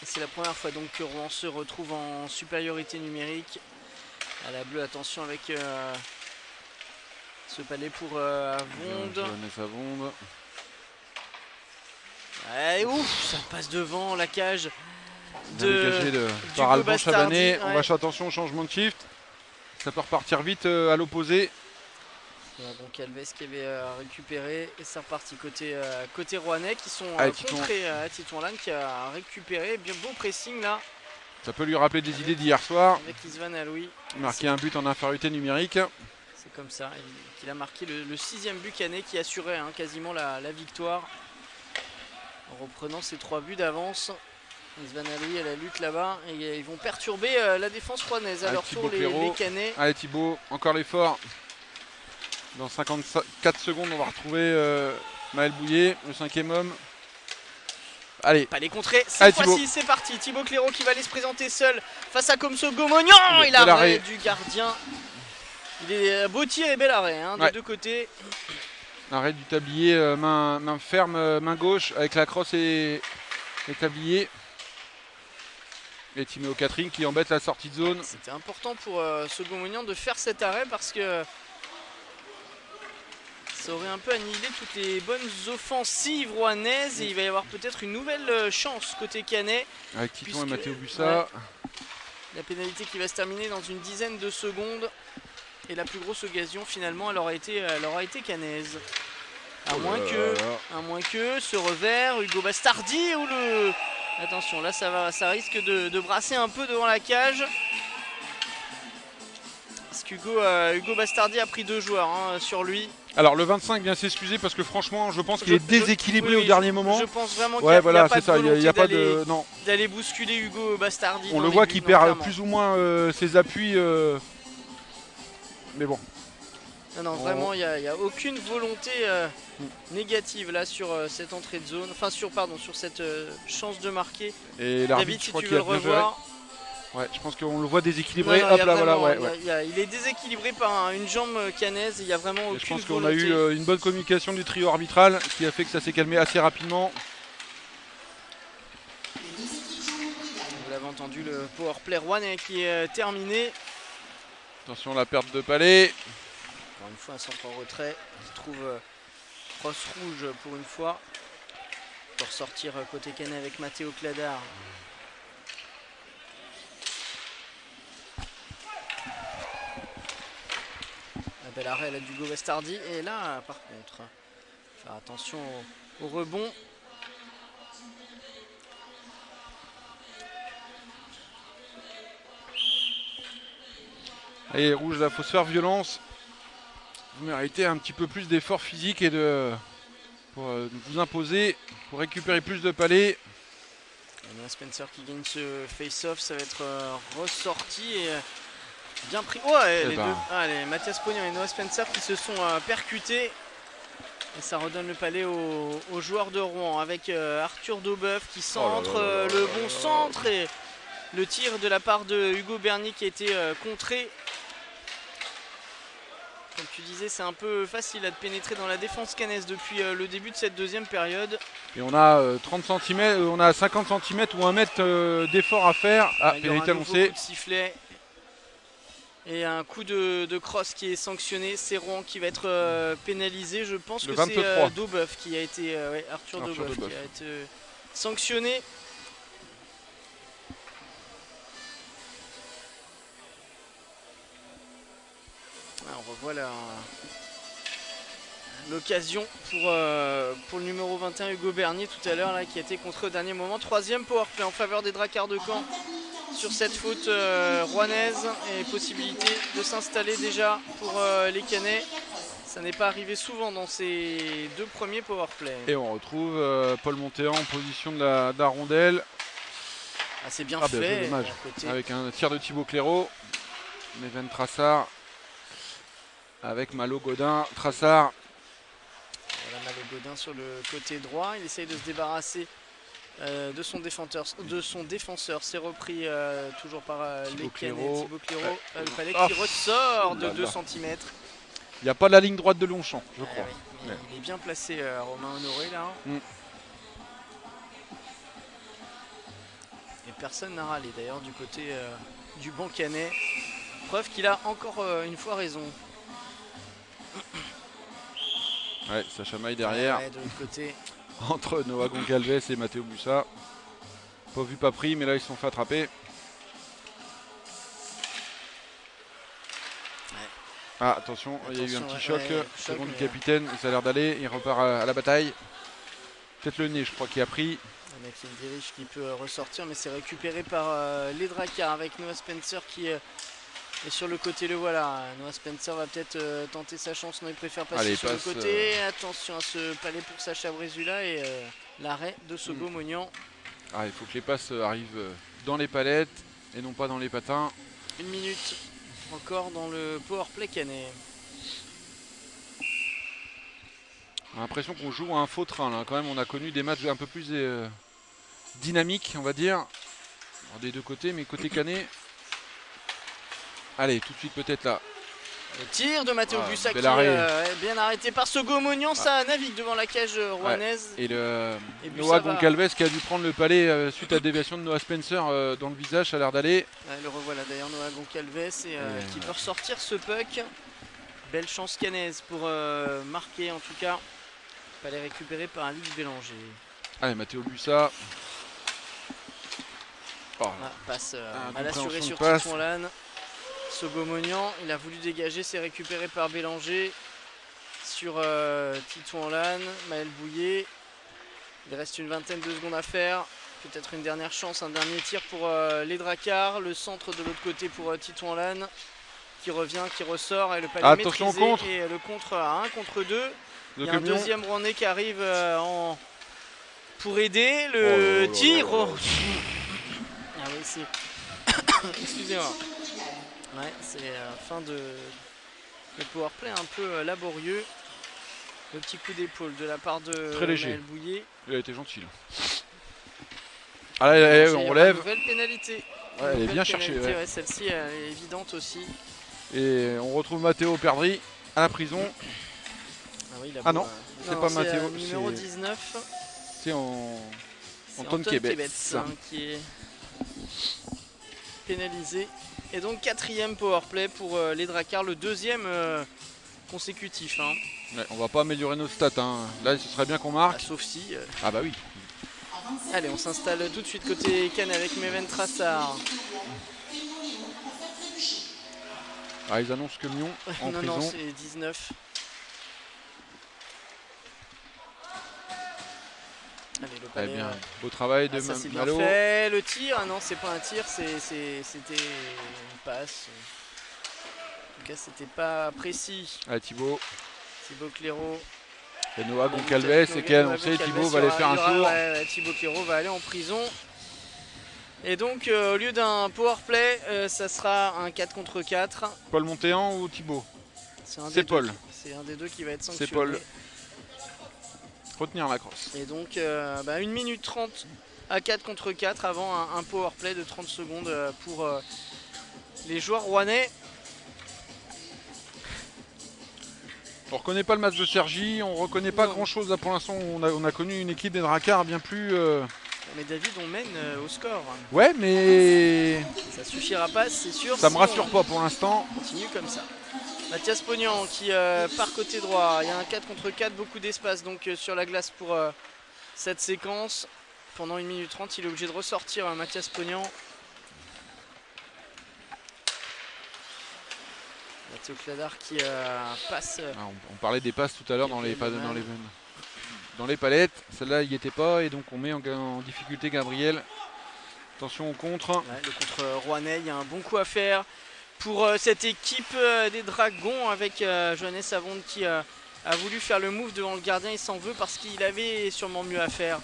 S2: Et c'est la première fois donc que Rouen se retrouve en supériorité numérique. À la bleue, attention avec ce palais pour Avonde. Ouais, ouf, ça passe devant la cage
S1: de par Alban Chabanet. On va faire attention au changement de shift. Ça peut repartir vite à l'opposé.
S2: Donc Alves qui avait récupéré et c'est reparti côté rouennais qui sont contrés à Titouan-Lannes qui a récupéré. Bien beau pressing là.
S1: Ça peut lui rappeler des idées d'hier soir.
S2: Avec Isvan Aloui.
S1: Marquer un but en infériorité numérique.
S2: C'est comme ça qu'il a marqué le 6e but canet qui assurait quasiment la victoire. En reprenant ses 3 buts d'avance. Isvan Aloui à la lutte là-bas et ils vont perturber la défense rouennaise. À leur tour les Canets.
S1: Allez Thibaut, encore l'effort. Dans 54 secondes on va retrouver Maël Bouillet, le 5e homme. Allez.
S2: Pas les contrées, cette fois-ci c'est parti. Thibaut Clairaut qui va aller se présenter seul face à Komso Gomognan. Il a arrêt du gardien. Il est beau tir et bel arrêt des deux côtés.
S1: Arrêt du tablier, main ferme, main gauche avec la crosse et tablier. Et Timéo Catherine qui embête la sortie de zone.
S2: C'était important pour ce Gomognan de faire cet arrêt parce que ça aurait un peu annihilé toutes les bonnes offensives rouennaises et il va y avoir peut-être une nouvelle chance côté canet.
S1: Avec Titon et Mathéo Bussa.
S2: La pénalité qui va se terminer dans une dizaine de secondes. Et la plus grosse occasion finalement elle aura été canaise. À moins que ce revers, Hugo Bastardi ou le... Attention, là ça risque de brasser un peu devant la cage. Parce qu'Hugo Bastardi a pris 2 joueurs sur lui.
S1: Alors le 25 vient s'excuser parce que franchement je pense qu'il est déséquilibré au dernier moment.
S2: Je pense vraiment qu'il n'y a pas de volonté d'aller bousculer Hugo Bastardi.
S1: On le voit qu'il perd plus ou moins ses appuis. Mais bon.
S2: Non, vraiment, il n'y a aucune volonté négative là sur cette entrée de zone. Enfin, sur cette chance de marquer.
S1: Et David,
S2: si tu veux le revoir.
S1: Ouais, je pense qu'on le voit déséquilibré. Hop là, voilà.
S2: Il est déséquilibré par une jambe canaise. Il n'y a vraiment aucune volonté.
S1: Je pense qu'on a eu une bonne communication du trio arbitral qui a fait que ça s'est calmé assez rapidement.
S2: Vous l'avez entendu, le power play rouennais qui est terminé.
S1: Attention à la perte de palais.
S2: Encore une fois un centre en retrait. Il trouve crosse rouge pour une fois. Pour sortir côté canet avec Mathéo Cladard. Un bel arrêt là d'Hugo Bastardi. Et là par contre, faire attention au rebond.
S1: Allez, rouge, là, faut se faire violence. Vous méritez un petit peu plus d'effort physique et pour vous imposer, pour récupérer plus de palais.
S2: Noah Spencer qui gagne ce face-off, ça va être ressorti et bien pris. Oh, les Mathias Pognon et Noah Spencer qui se sont percutés. Et ça redonne le palais aux joueurs de Rouen avec Arthur Daubeuf qui centre, le bon centre et le tir de la part de Hugo Bernier qui a été contré. Comme tu disais, c'est un peu facile à pénétrer dans la défense canaise depuis le début de cette deuxième période.
S1: Et on a 30 cm, on a 50 cm ou 1 mètre d'effort à faire. Ah, pénalité annoncée.
S2: Coup de sifflet. Et un coup de cross qui est sanctionné. C'est Rouen qui va être pénalisé. Je pense que c'est Daubeuf qui a été. Arthur Daubeuf qui a été sanctionné. On revoit l'occasion pour le numéro 21 Hugo Bernier tout à l'heure là qui a été contré au dernier moment. Troisième powerplay en faveur des Drakkar de Caen sur cette faute rouennaise et possibilité de s'installer déjà pour les Canets. Ça n'est pas arrivé souvent dans ces deux premiers powerplays.
S1: Et on retrouve Paul Montéan en position de la rondelle.
S2: Ah, c'est bien fait.
S1: Bien, dommage. Avec un tir de Thibaut Clairaut. Meven Trassard. Avec Malo Godin. Trassard.
S2: Voilà Malo Godin sur le côté droit. Il essaye de se débarrasser de son défenseur. C'est repris toujours par les Canets. Thibaut Clairaut. Le palais qui ressort de 2 cm.
S1: Il n'y a pas la ligne droite de Longchamp, je crois.
S2: Oui, il est bien placé, Romain Honoré, là. Et personne n'a râlé, d'ailleurs, du côté du banc canet. Preuve qu'il a encore une fois raison.
S1: Ouais, ça chamaille derrière.
S2: Ouais, de l'autre côté.
S1: Entre Noah Goncalves et Matteo Bussa. Pas vu, pas pris, mais là, ils se sont fait attraper. Ah, attention, il y a eu un petit choc, second du capitaine, et ça a l'air d'aller, il repart à la bataille. Peut-être le nez, je crois, qui a pris.
S2: Avec Dirich qui peut ressortir, mais c'est récupéré par les Drakkar avec Noah Spencer qui est sur le côté, le voilà. Noah Spencer va peut-être tenter sa chance, non, il préfère passer sur le côté. Attention à ce palais pour Sacha Brezula et l'arrêt de Sogo Mognan.
S1: Ah, il faut que les passes arrivent dans les palettes et non pas dans les patins.
S2: 1 minute. Encore dans le powerplay canet.
S1: On a l'impression qu'on joue à un faux train là. Quand même, on a connu des matchs un peu plus dynamiques, on va dire. Alors, des deux côtés, mais côté canet. Allez, tout de suite peut-être là.
S2: Le tir de Matteo Bussa qui est bien arrêté par Sogo Mognan. Ça navigue devant la cage rouennaise.
S1: Et Noah Goncalves qui a dû prendre le palais suite à la déviation de Noah Spencer dans le visage, ça a l'air d'aller.
S2: Le revoilà d'ailleurs Noah Goncalves qui peut ressortir ce puck. Belle chance canaise pour marquer en tout cas. Palais récupéré par Alix Bélanger.
S1: Allez, Matteo Bussa.
S2: Passe mal assuré sur Titouan Lannes. Sogo Mognan, il a voulu dégager, c'est récupéré par Bélanger sur Titouan Lannes, Maël Bouillet. Il reste une vingtaine de secondes à faire. Peut-être une dernière chance, un dernier tir pour les Drakkar. Le centre de l'autre côté pour Titouan Lannes qui revient, qui ressort et le palais maîtrisé.
S1: Contre.
S2: Et le contre à 1 contre 2. Il y a un deuxième Rouennais qui arrive pour aider. Le tir. Ah oui, c'est. Excusez-moi. Ouais, c'est fin de powerplay un peu laborieux. Le petit coup d'épaule de la part de Maël Bouillet.
S1: Il a été gentil. Ah là, on relève.
S2: Nouvelle pénalité.
S1: Ouais, elle est bien cherchée.
S2: Ouais, celle-ci est évidente aussi.
S1: Et on retrouve Matteo Perdri à la prison.
S2: Ah oui,
S1: non, c'est pas Matteo.
S2: Numéro 19.
S1: C'est Anton Kebets
S2: qui est pénalisé. Et donc 4e powerplay pour les Drakkar, le 2e consécutif.
S1: Ouais, on va pas améliorer nos stats. Là, ce serait bien qu'on marque.
S2: Sauf si.
S1: Ah bah oui.
S2: Allez, on s'installe tout de suite côté Canet avec Meven Trassard.
S1: Ah, ils annoncent que Lyon en prison.
S2: Non, c'est 19. Allez, le palais,
S1: bien. Beau travail de Malo.
S2: Bien fait. Le tir, non, c'est pas un tir, c'était une passe. En tout cas, c'était pas précis.
S1: Allez, Thibaut
S2: Clairaut.
S1: Et Noah Goncalves, c'est qui a annoncé Thibaut va aller faire un tour.
S2: Thibaut Clairaut va aller en prison. Et donc, au lieu d'un powerplay, ça sera un 4 contre 4.
S1: Paul Montéan ou Thibaut?
S2: C'est Paul. C'est un des deux qui va être sanctionné.
S1: C'est Paul. Retenir la crosse.
S2: Et donc 1 minute 30 à 4 contre 4 avant un powerplay de 30 secondes pour les joueurs rouennais.
S1: On reconnaît pas le match de Sergi, on reconnaît pas grand chose pour l'instant. On a connu une équipe des Drakkar bien plus.
S2: Mais David, on mène au score.
S1: Ouais, mais
S2: ça suffira pas, c'est sûr.
S1: Ça me rassure pas pour l'instant.
S2: On continue comme ça. Mathias Pognan qui part côté droit. Il y a un 4 contre 4, beaucoup d'espace donc sur la glace pour cette séquence. Pendant 1 minute 30, il est obligé de ressortir Mathias Pognan. Mathéo Cladard qui passe.
S1: On parlait des passes tout à l'heure dans les palettes. Celle-là, il n'y était pas. Et donc, on met en difficulté Gabriel. Attention au contre.
S2: Ouais, le contre rouennais, il y a un bon coup à faire pour cette équipe des Dragons avec Johannes Avonde qui a voulu faire le move devant le gardien. Il s'en veut parce qu'il avait sûrement mieux à faire.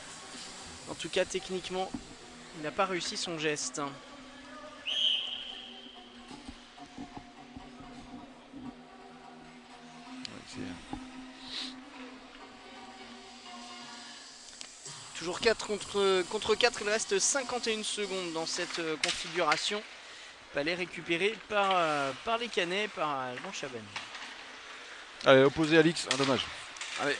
S2: En tout cas, techniquement, il n'a pas réussi son geste. Toujours 4 contre 4, il reste 51 secondes dans cette configuration. Palais récupéré par les Canets, par Alban Chaban.
S1: Allez, opposé à l'X, dommage. Allez.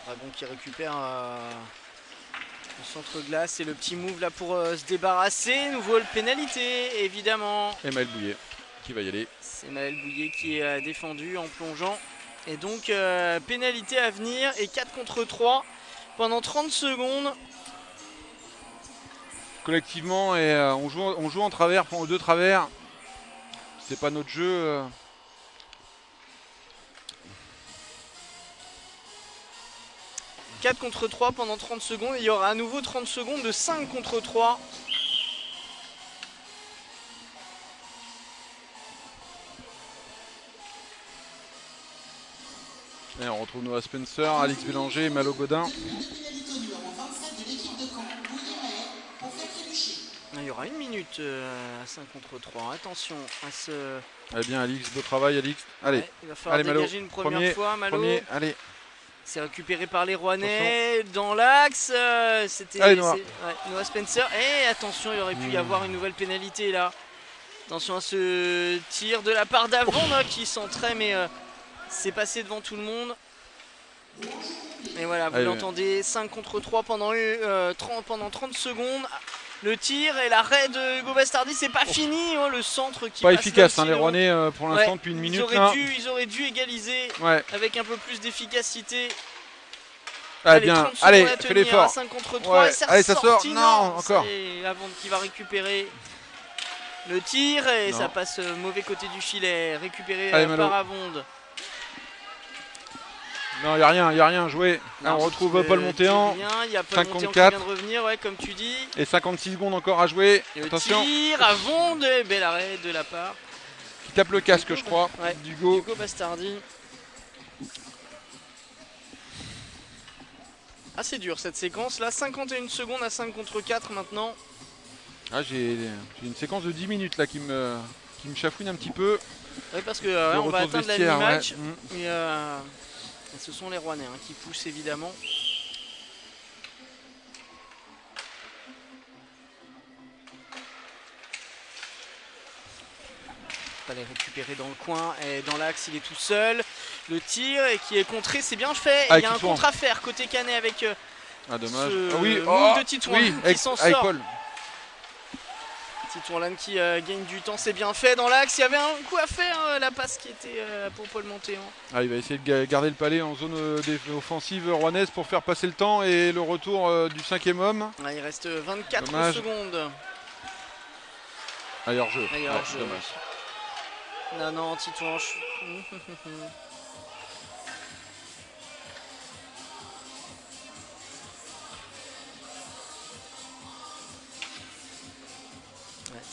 S2: Dragon qui récupère le centre-glace et le petit move là pour se débarrasser. Nouveau le pénalité, évidemment.
S1: Et Maël Bouillet qui va y aller.
S2: C'est Maël Bouillet qui est défendu en plongeant. Et donc pénalité à venir et 4 contre 3 pendant 30 secondes.
S1: Collectivement, et on joue en travers, en deux travers. C'est pas notre jeu.
S2: 4 contre 3 pendant 30 secondes. Et il y aura à nouveau 30 secondes de 5 contre 3.
S1: Et on retrouve Noah Spencer, Alix Bélanger et Malo Godin.
S2: Il y aura 1 minute à 5 contre 3. Attention à ce...
S1: Allez bien Alix, beau travail Alix. Allez,
S2: ouais, il va falloir
S1: allez,
S2: dégager
S1: Malo.
S2: une première fois. Malo.
S1: Allez.
S2: C'est récupéré par les Rouennais dans l'axe. C'était Noah Spencer. Et attention, il aurait pu y avoir une nouvelle pénalité là. Attention à ce tir de la part d'Avonde qui centrait, mais c'est passé devant tout le monde. Et voilà, vous l'entendez, 5 contre 3 pendant 30 secondes. Le tir et l'arrêt de Hugo Bastardi, c'est pas fini. Oh, le centre qui
S1: pas
S2: passe
S1: efficace, les Rouennais pour l'instant depuis une minute.
S2: Ils auraient dû égaliser avec un peu plus d'efficacité.
S1: Allez, bien, allez, fais l'effort.
S2: 5 contre 3, et
S1: allez, ça sort. Non, encore.
S2: C'est Avonde qui va récupérer le tir et ça passe mauvais côté du filet. Récupéré par Avonde.
S1: Non, il n'y a rien joué. Là, on retrouve Paul Montéan.
S2: Il y a Paul Montéan qui vient de revenir, comme tu dis.
S1: Et 56 secondes encore à jouer.
S2: Et
S1: attention.
S2: Le tir, Avonde, bel arrêt de la part.
S1: Qui tape le casque, je crois.
S2: Hugo Bastardi. Assez dur cette séquence là, 51 secondes à 5 contre 4 maintenant.
S1: J'ai une séquence de 10 minutes là qui me chafouine un petit peu.
S2: Oui, parce que on va atteindre la mi-match. Et ce sont les Rouennais qui poussent évidemment. Fallait récupérer dans le coin et dans l'axe il est tout seul. Le tir et qui est contré, c'est bien fait. Il y a un contre à faire côté Canet avec
S1: dommage.
S2: De Titouan qui s'en sort.
S1: Paul.
S2: Titouan qui gagne du temps, c'est bien fait dans l'axe. Il y avait un coup à faire, la passe qui était pour Paul Montéan.
S1: Il va essayer de garder le palais en zone offensive rouennaise pour faire passer le temps et le retour du 5e homme.
S2: Il reste 24 secondes.
S1: Allez, hors-jeu.
S2: Dommage. Non, Titouan.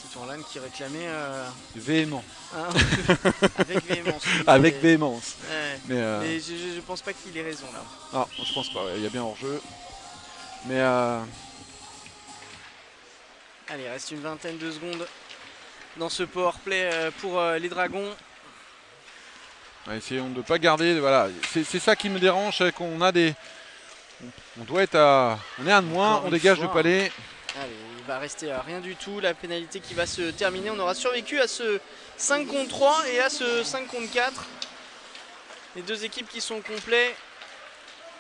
S2: Titouan qui réclamait
S1: véhément.
S2: Avec véhémence.
S1: Avec véhémence.
S2: Mais je pense pas qu'il ait raison là.
S1: Non, je pense pas. Il y a bien hors-jeu. Mais
S2: allez, il reste une vingtaine de secondes dans ce powerplay pour les Dragons.
S1: Essayons de ne pas garder. Voilà, c'est ça qui me dérange, c'est qu'on a des. On doit être à. On est un de moins, on dégage le palais.
S2: Allez, il va rester à rien du tout. La pénalité qui va se terminer. On aura survécu à ce 5 contre 3 et à ce 5 contre 4. Les deux équipes qui sont complets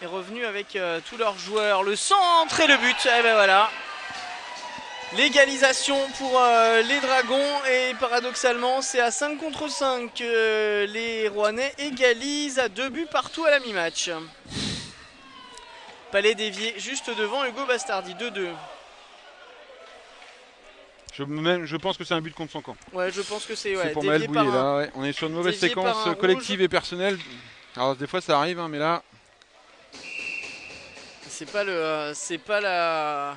S2: et revenus avec tous leurs joueurs. Le centre et le but. Et ben voilà. L'égalisation pour les Dragons et paradoxalement c'est à 5 contre 5 que les Rouennais égalisent à 2 buts partout à la mi-match. Palais dévié juste devant Hugo Bastardi, 2-2.
S1: Je pense que c'est un but contre son camp.
S2: Ouais, je pense que c'est
S1: pour Maël Bouillet, là, ouais. On est sur une mauvaise séquence collective et personnelle. Alors des fois ça arrive, hein, mais là...
S2: C'est pas la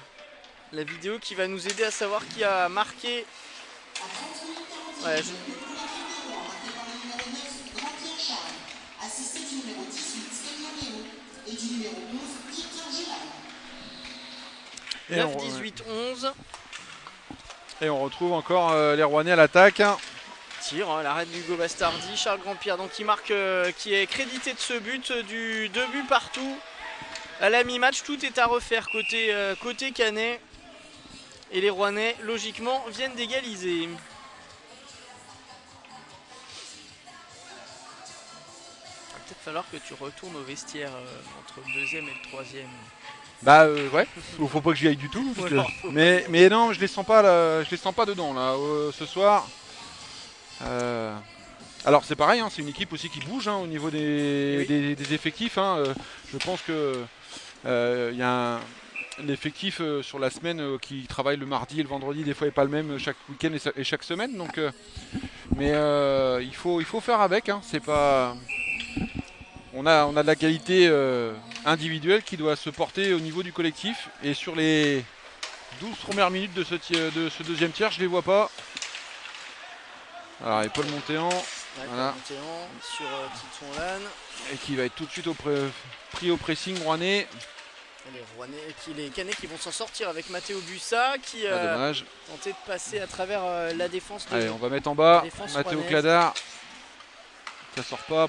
S2: vidéo qui va nous aider à savoir qui a marqué. Ouais,
S1: Et
S2: 9, 18, 11.
S1: Et on retrouve encore les Rouennais à l'attaque.
S2: Tir, hein, l'arrêt d'Hugo Bastardi, Charles Grandpierre donc qui marque, qui est crédité de ce but, du 2 buts partout. À la mi-match, tout est à refaire côté Canet. Et les Rouennais, logiquement, viennent d'égaliser. Il va peut-être falloir que tu retournes au vestiaire entre le deuxième et le troisième.
S1: Bah ouais, faut pas que j'y aille du tout. Mais non, je les sens pas là, je les sens pas dedans là ce soir. Alors c'est pareil, hein, c'est une équipe aussi qui bouge hein, au niveau des effectifs. Hein, je pense que y a l'effectif sur la semaine qui travaille le mardi et le vendredi, des fois n'est pas le même chaque week-end et chaque semaine. Donc, mais il faut faire avec. Hein, c'est pas. On a de la qualité individuelle qui doit se porter au niveau du collectif. Et sur les 12 premières minutes de ce deuxième tiers, je ne les vois pas. Alors, et Paul Montéan.
S2: Voilà. Montéan sur Titon Lannes.
S1: Et qui va être tout de suite pris au pressing rouennais.
S2: Les Canets qui vont s'en sortir avec Matteo Bussa qui a tenté de passer à travers la défense.
S1: Allez, on va mettre en bas Matteo Cladard. Ça sort pas.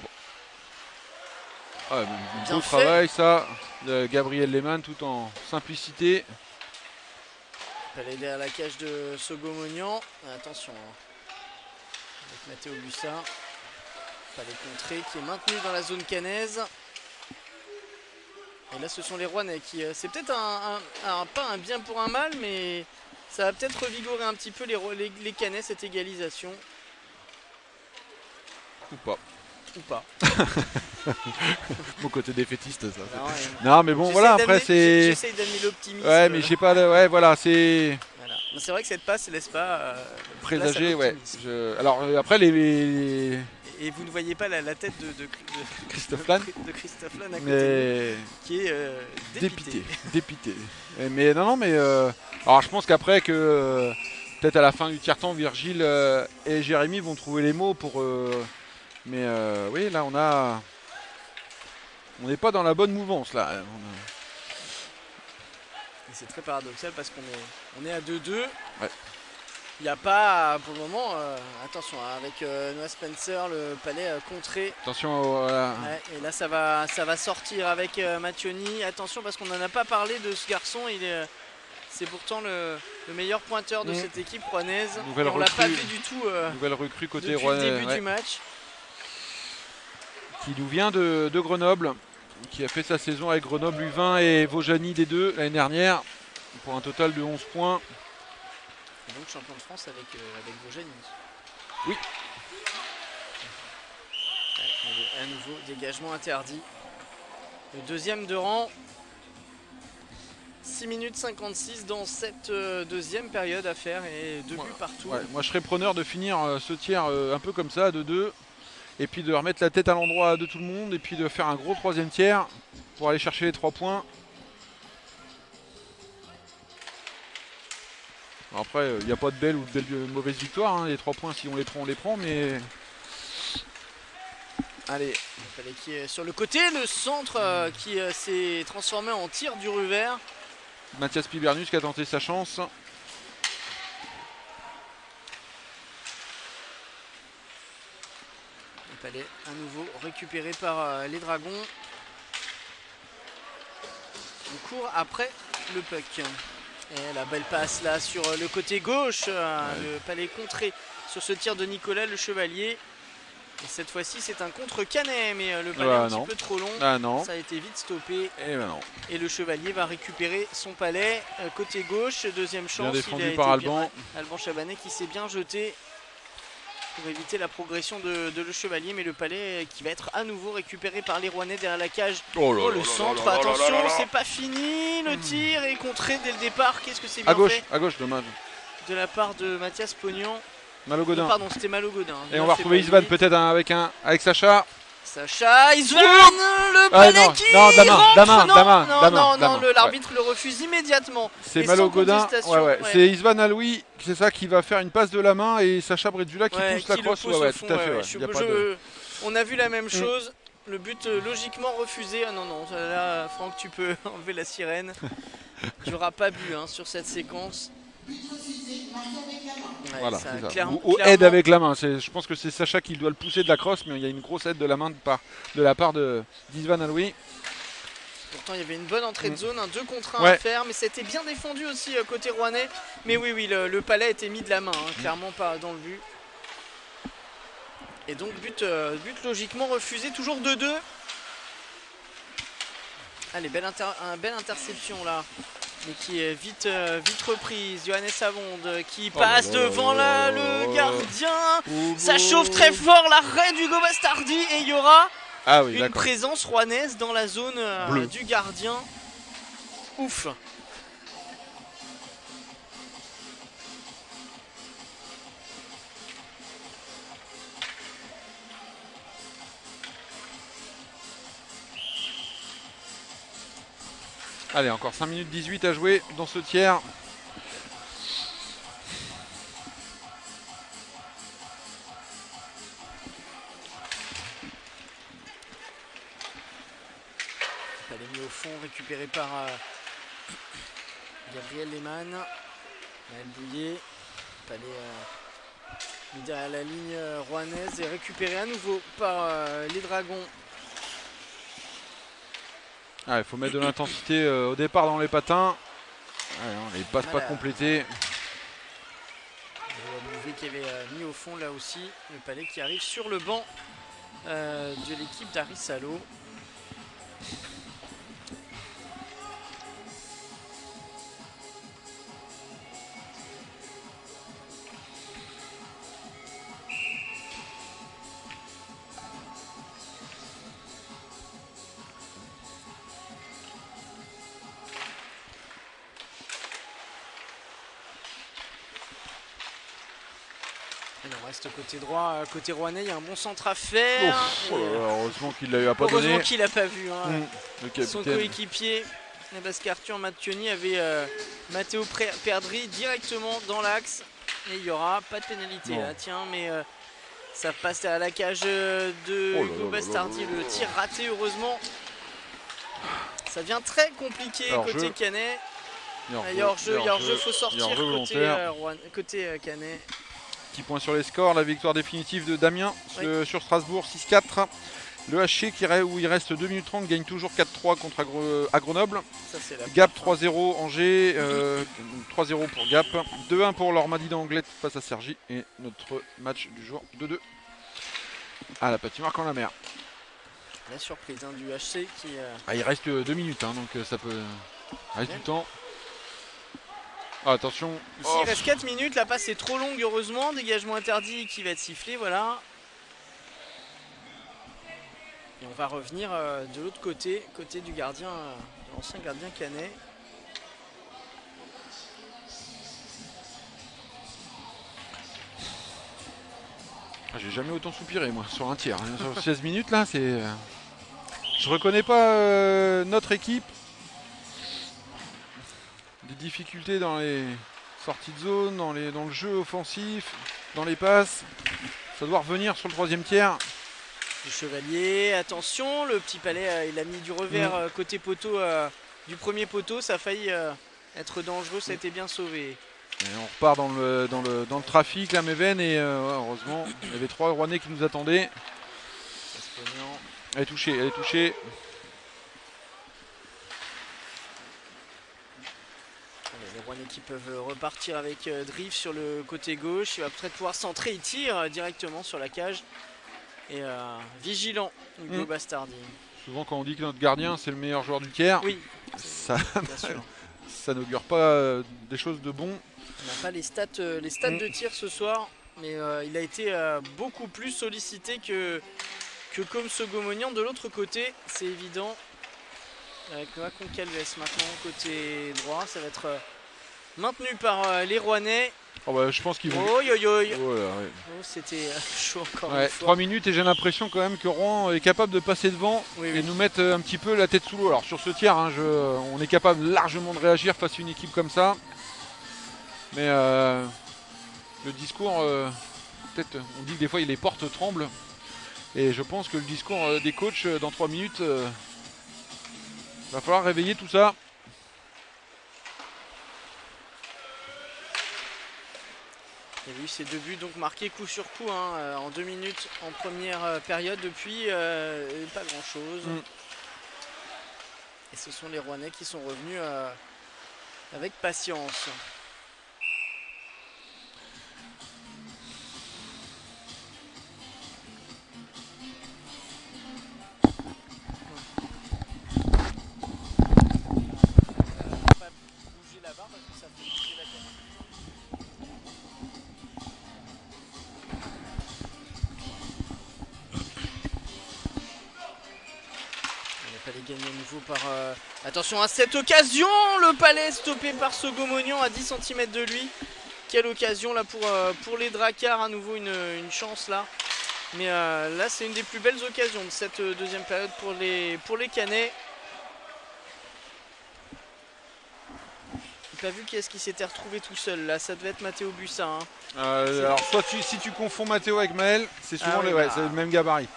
S1: Ah, beau travail ça de Gabriel Lehmann tout en simplicité.
S2: Il fallait derrière la cage de Sogomonian. Attention avec Matteo Bussa. Il fallait contrer qui est maintenu dans la zone canaise. Et là ce sont les Rouennais qui... c'est peut-être pas un bien pour un mal, mais ça va peut-être revigorer un petit peu les Canets cette égalisation.
S1: Ou pas.
S2: Ou pas.
S1: Mon côté défaitiste ça. Non mais bon voilà après c'est...
S2: J'essaye d'amener l'optimisme.
S1: Ouais mais j'ai pas... Ouais voilà c'est...
S2: Voilà. C'est vrai que cette passe laisse pas...
S1: présager ouais. Alors après les...
S2: Et vous ne voyez pas la tête de
S1: Christophe Lannes
S2: à côté de qui est
S1: dépité. Mais non mais alors je pense qu'après que peut-être à la fin du tiers-temps Virgile et Jérémy vont trouver les mots pour mais oui là on n'est pas dans la bonne mouvance là.
S2: C'est très paradoxal parce qu'on est à 2-2.
S1: Ouais.
S2: Il n'y a pas, pour le moment, attention, hein, avec Noah Spencer, le palais contré.
S1: Attention, voilà.
S2: Ouais, et là, ça va sortir avec Mattioni. Attention, parce qu'on n'en a pas parlé de ce garçon. C'est pourtant le meilleur pointeur de cette équipe rouennaise. On ne l'a pas vu du tout
S1: nouvelle recrue côté
S2: depuis le début du match.
S1: Qui nous vient de Grenoble, qui a fait sa saison avec Grenoble U20 et Vaujany des deux l'année dernière, pour un total de 11 points.
S2: Et donc champion de France avec Vaujany.
S1: Oui.
S2: Ouais, un nouveau dégagement interdit. Le deuxième de rang. 6 minutes 56 dans cette deuxième période à faire et 2 buts partout.
S1: Ouais, moi je serais preneur de finir ce tiers un peu comme ça, de 2. Et puis de remettre la tête à l'endroit de tout le monde. Et puis de faire un gros troisième tiers pour aller chercher les 3 points. Après, il n'y a pas de belle ou de mauvaise victoire. Hein. Les 3 points, si on les prend, on les prend. Mais allez.
S2: Il fallait qu'il y ait sur le côté le centre qui s'est transformé en tir du revers.
S1: Mathias Pibernus qui a tenté sa chance.
S2: Il fallait à nouveau récupéré par les Dragons. On court après le puck. Et la belle passe là sur le côté gauche, le palais contré sur ce tir de Nicolas Le Chevalier. Et cette fois-ci c'est un contre Canet, mais le palais un petit peu trop long. Ça a été vite stoppé. Et le Chevalier va récupérer son palais côté gauche. Deuxième chance.
S1: Bien défendu par Alban.
S2: Alban Chabanais qui s'est bien jeté pour éviter la progression de Le Chevalier, mais le palais qui va être à nouveau récupéré par les Rouennais derrière la cage. Le centre, attention, c'est pas fini, le tir est contré dès le départ. Qu'est-ce que c'est bien fait.
S1: À gauche, dommage.
S2: de la part de Mathias Pognon.
S1: Malo Godin.
S2: Pardon, c'était Malo Godin.
S1: Et on va retrouver Isvan peut-être avec Sacha.
S2: Sacha, Isvan, le palais qui rentre. L'arbitre le refuse immédiatement.
S1: C'est Malo Godin, c'est Isvan Aloui, c'est ça qui va faire une passe de la main et Sacha Bredula qui pousse la crosse. Tout à fait.
S2: On a vu la même chose. Le but logiquement refusé. Ah non, là, Franck, tu peux enlever la sirène. Tu n'auras pas bu sur cette séquence.
S1: Voilà, c'est ça. Ou aide avec la main. Je pense que c'est Sacha qui doit le pousser de la crosse, mais il y a une grosse aide de la main de la part d'Isvan Aloui.
S2: Pourtant, il y avait une bonne entrée de zone, 2 contre 1 à faire, mais c'était bien défendu aussi côté rouennais. Mais oui, le palais était mis de la main, clairement pas dans le but. Et donc, but logiquement refusé, toujours 2-2. Allez, belle interception là. Mais qui est vite reprise. Johannes Savonde qui passe devant le gardien. Ça chauffe très fort, l'arrêt d'Hugo Bastardi. Et il y aura une présence rouennaise dans la zone du gardien. Ouf.
S1: Allez, encore 5 minutes 18 à jouer dans ce tiers.
S2: Elle est mise au fond, récupérée par Gabriel Lehmann. Maël Bouillet. Palais mis derrière la ligne rouennaise et récupéré à nouveau par les Dragons.
S1: Il faut mettre de l'intensité au départ dans les patins. Les passes pas complétées.
S2: Bouvet qui avait mis au fond là aussi. Le Palais qui arrive sur le banc de l'équipe d'Harry Salo. On reste côté droit, côté rouennais, il y a un bon centre à faire.
S1: Heureusement qu'il l'a eu à pas donné.
S2: Heureusement qu'il n'a pas vu. Son coéquipier, Basque Arthur Mattioni, avait Matteo Perdri directement dans l'axe. Et il n'y aura pas de pénalité là, tiens, mais ça passe à la cage de Hugo Bastardi. Le tir raté, heureusement. Ça devient très compliqué côté Canet. Il y a hors-jeu, il faut sortir côté Canet.
S1: Petit point sur les scores, la victoire définitive de Damien sur Strasbourg 6-4. Le HC où il reste 2 minutes 30 gagne toujours 4-3 contre à Grenoble. Gap 3-0 Angers, 3-0 pour Gap, 2-1 pour l'Ormadi d'Anglet face à Cergy et notre match du jour 2-2 à la patinoire Camp la Mer.
S2: La surprise du HC qui...
S1: il reste 2 minutes donc ça peut... Il reste du temps. Attention.
S2: Il reste 4 minutes, la passe est trop longue heureusement, dégagement interdit qui va être sifflé, voilà. Et on va revenir de l'autre côté du gardien, de l'ancien gardien Canet.
S1: J'ai jamais autant soupiré moi sur un tiers, sur 16 minutes là, c'est... Je reconnais pas notre équipe. Des difficultés dans les sorties de zone, dans le jeu offensif, dans les passes. Ça doit revenir sur le 3e tiers.
S2: Le Chevalier, attention, le petit Palais, il a mis du revers côté poteau du premier poteau. Ça a failli être dangereux, ça a été bien sauvé.
S1: Et on repart dans le trafic, la Méven, et heureusement, il y avait 3 Rouennais qui nous attendaient. Elle est touchée,
S2: Les Rouennais qui peuvent repartir avec Drift sur le côté gauche. Il va peut-être pouvoir centrer, il tire directement sur la cage. Et vigilant, Hugo Bastardi.
S1: Souvent quand on dit que notre gardien c'est le meilleur joueur du tiers, ça n'augure pas des choses de bon.
S2: On n'a pas les stats de tir ce soir, mais il a été beaucoup plus sollicité que comme Sogomonian de l'autre côté, c'est évident. Avec Noah Concalves maintenant côté droit, ça va être maintenu par les Rouennais.
S1: Oh bah, je pense qu'ils vont.
S2: Oh, yo, yo, yo.
S1: Voilà, ouais.
S2: Oh, c'était chaud encore
S1: Ouais,
S2: une fois.
S1: 3 minutes et j'ai l'impression quand même que Rouen est capable de passer devant et nous mettre un petit peu la tête sous l'eau. Alors sur ce tiers, hein, on est capable largement de réagir face à une équipe comme ça. Mais le discours, peut-être, on dit que des fois les portes tremblent. Et je pense que le discours des coachs dans 3 minutes, va falloir réveiller tout ça.
S2: Il y a eu ces 2 buts donc marqués coup sur coup hein, en 2 minutes en première période. Depuis, pas grand chose. Et ce sont les Rouennais qui sont revenus avec patience. Pas bouger la barre parce que ça fait bouger la canne. Le Palais gagne à nouveau par... Attention à cette occasion. Le Palais stoppé par Sogomonian à 10 cm de lui. Quelle occasion là pour les Drakkars. À nouveau une chance là. Mais là c'est une des plus belles occasions de cette deuxième période pour les Canets. J'ai pas vu qui est-ce qui s'était retrouvé tout seul là. Ça devait être Mathéo Bussa. Hein.
S1: Alors soit si tu confonds Mathéo avec Maël, c'est souvent c'est le même gabarit.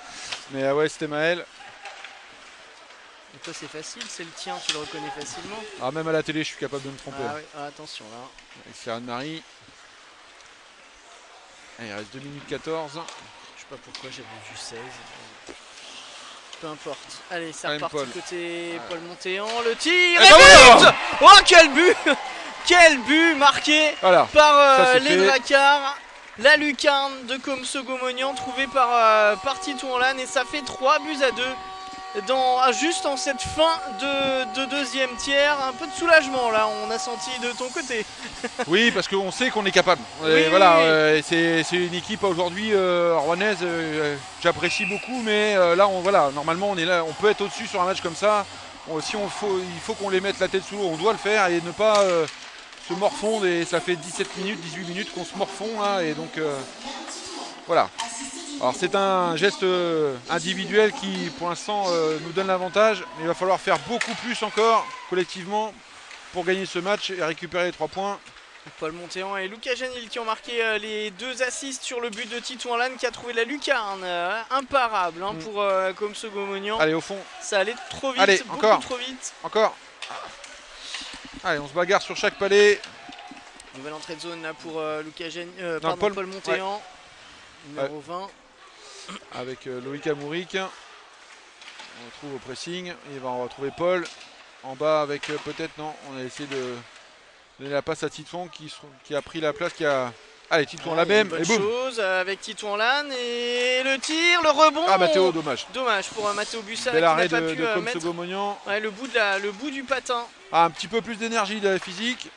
S1: Mais ouais, c'était Maël.
S2: Et toi c'est facile, c'est le tien, tu le reconnais facilement.
S1: Ah, même à la télé je suis capable de me tromper.
S2: Ah oui, attention là.
S1: Avec Cyril Marie. Il reste 2 minutes 14.
S2: Je sais pas pourquoi j'avais vu 16. Peu importe. Allez, c'est
S1: Allez,
S2: reparti
S1: Paul.
S2: côté Paul Montéan. Le tir
S1: et
S2: but. Oh quel but. Quel but marqué par les Drakkars. La lucarne de Komso-Gomonian trouvée par Titou Enlane. Et ça fait 3-2 juste en cette fin de deuxième tiers. Un peu de soulagement là, on a senti de ton côté.
S1: Oui, parce qu'on sait qu'on est capable.
S2: Oui,
S1: voilà, c'est une équipe aujourd'hui rouennaise, j'apprécie beaucoup, mais là, normalement on est là, on peut être au-dessus sur un match comme ça. Il faut qu'on les mette la tête sous l'eau, on doit le faire et ne pas se morfondre. Et ça fait 17 minutes, 18 minutes qu'on se morfond là, et donc voilà. Alors c'est un geste individuel qui pour l'instant nous donne l'avantage, mais il va falloir faire beaucoup plus encore collectivement pour gagner ce match et récupérer les 3 points.
S2: Paul Montéan et Lucas Janil qui ont marqué les 2 assists sur le but de Titou Enlane qui a trouvé la lucarne imparable pour Komso-Gomonian.
S1: Allez, au fond.
S2: Ça allait trop vite,
S1: allez,
S2: beaucoup trop vite.
S1: Encore. Allez, on se bagarre sur chaque palais.
S2: Nouvelle entrée de zone là pour Paul Montéan, numéro 20.
S1: Avec Loïc Amouric. On retrouve au pressing. Il va en retrouver Paul. En bas avec peut-être, non, on a essayé de donner la passe à Titouan qui a pris la place, Allez, Titouan la même.
S2: Bonne chose avec Titou Enlane et le tir, le rebond.
S1: Ah, Mathéo, dommage.
S2: Dommage pour Mathéo Bussa
S1: qui
S2: n'a pas pu
S1: de
S2: mettre le bout du patin.
S1: Ah, un petit peu plus d'énergie de la physique.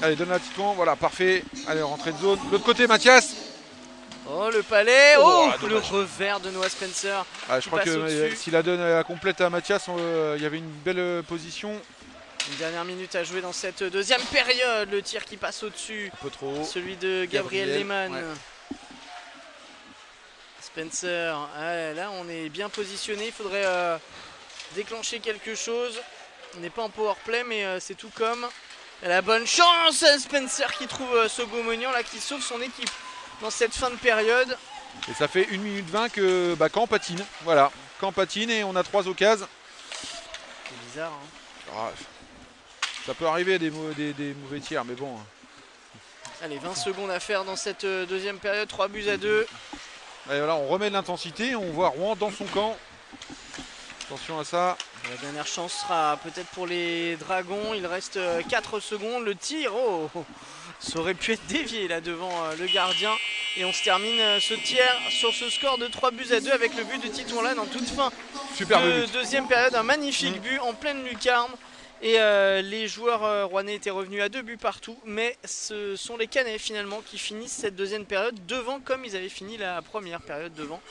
S1: Allez, donne la Titouan, voilà, parfait. Allez, rentrée de zone. De l'autre côté, Mathias.
S2: Oh, le Palais. Oh, le
S1: dommage.
S2: revers de Noah Spencer.
S1: Je crois que s'il la donne complète à Mathias, il y avait une belle position.
S2: Une dernière minute à jouer dans cette deuxième période. Le tir qui passe au-dessus.
S1: Un peu trop haut.
S2: Celui de Gabriel Lehmann.
S1: Ouais.
S2: Spencer. Là, on est bien positionné. Il faudrait déclencher quelque chose. On n'est pas en power play, mais c'est tout comme. Et la bonne chance, Spencer qui trouve Sogomonian là, qui sauve son équipe dans cette fin de période.
S1: Et ça fait 1 minute 20 que Caen patine. Voilà, Caen patine et on a 3 occasions.
S2: C'est bizarre. Hein.
S1: Ça peut arriver des mauvais tirs, mais bon.
S2: Allez, 20 secondes à faire dans cette deuxième période, 3-2.
S1: Et voilà, on remet de l'intensité, on voit Rouen dans son camp. Attention à ça.
S2: La dernière chance sera peut-être pour les Dragons. Il reste 4 secondes. Le tir, ça aurait pu être dévié là devant le gardien. Et on se termine ce tiers sur ce score de 3-2 avec le but de Titou Enlane en toute fin de deuxième période. Un magnifique but en pleine lucarne. Et les joueurs rouennais étaient revenus à 2 buts partout. Mais ce sont les Canets finalement qui finissent cette deuxième période devant comme ils avaient fini la première période devant.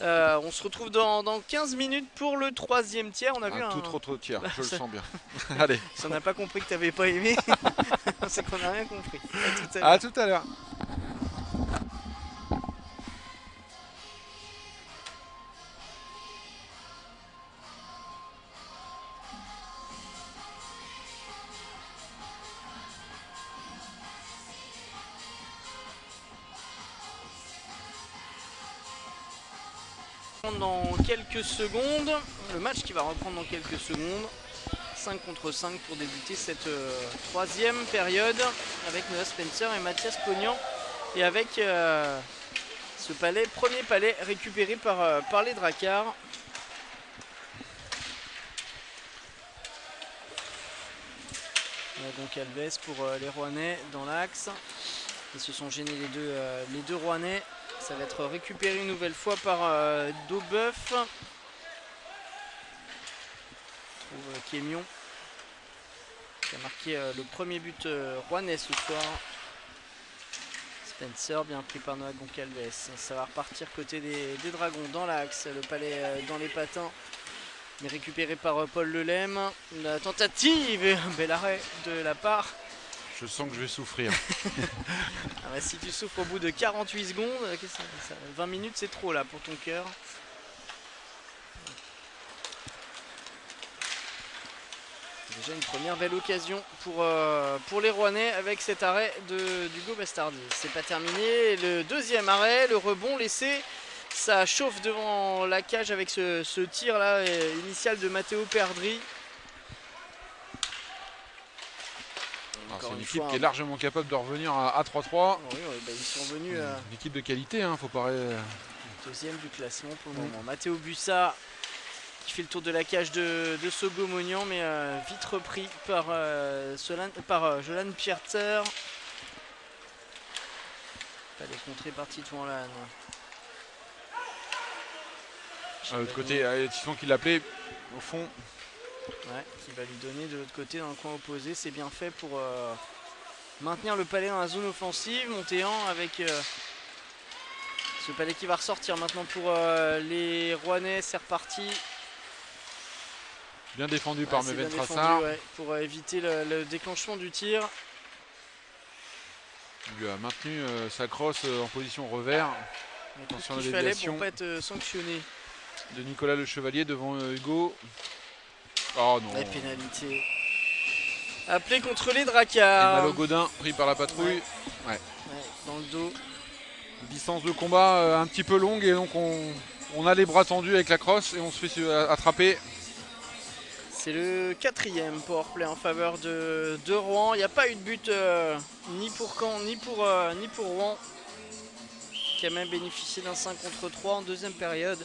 S2: On se retrouve dans 15 minutes pour le 3e tiers. On a vu
S1: un
S2: un...
S1: tout autre tiers, je le sens bien. Allez.
S2: Si on n'a pas compris que tu n'avais pas aimé, c'est qu'on n'a rien compris.
S1: À tout à l'heure.
S2: Dans quelques secondes, le match qui va reprendre dans quelques secondes. 5 contre 5 pour débuter cette 3e période avec Noah Spencer et Mathias Cognan, et avec ce palais, premier palais récupéré par les Dracars. Donc Alves pour les Rouennais dans l'axe. Ils se sont gênés les deux Rouennais. Ça va être récupéré une nouvelle fois par Daubeuf. On trouve Kémion qui a marqué le premier but rouennais ce soir. Spencer bien pris par Noah Goncalves. Ça va repartir côté des Dragons dans l'axe. Le palais dans les patins, mais récupéré par Paul Lelem. La tentative et un bel arrêt de la part.
S1: Je sens que je vais souffrir.
S2: Ah bah, si tu souffres au bout de 48 secondes, 20 minutes c'est trop là pour ton cœur. Déjà une première belle occasion pour les Rouennais avec cet arrêt d'Hugo Bastardi. C'est pas terminé. Le deuxième arrêt, le rebond laissé. Ça chauffe devant la cage avec ce tir là initial de Matteo Perdri.
S1: C'est une équipe qui est largement capable de revenir à 3-3.
S2: Oui, bah, ils sont venus.
S1: Une équipe de qualité, hein, faut pas.
S2: Deuxième du classement pour le moment. Matteo Bussa qui fait le tour de la cage de Sogomonian, mais vite repris par Jolan Pierter. Pas des contrées par Titouan Lannes.
S1: De l'autre côté, Titouan qui l'appelait au fond.
S2: Ouais, qui va lui donner de l'autre côté dans le coin opposé. C'est bien fait pour maintenir le palais dans la zone offensive. Montéan avec ce palais qui va ressortir maintenant pour les Rouennais. C'est reparti.
S1: Bien défendu par Meven Trassard.
S2: Ouais, pour éviter le déclenchement du tir.
S1: Il lui a maintenu sa crosse en position revers.
S2: Attention à la déviation pour pas être sanctionné.
S1: De Nicolas Le Chevalier devant Hugo. Oh non.
S2: La pénalité. Appelé contre les Dracars.
S1: Et Malo Godin pris par la patrouille. Ouais.
S2: Dans le dos.
S1: Distance de combat un petit peu longue et donc on a les bras tendus avec la crosse et on se fait attraper.
S2: C'est le 4e powerplay en faveur de Rouen. Il n'y a pas eu de but ni pour Caen ni pour Rouen, qui a même bénéficié d'un 5 contre 3 en deuxième période.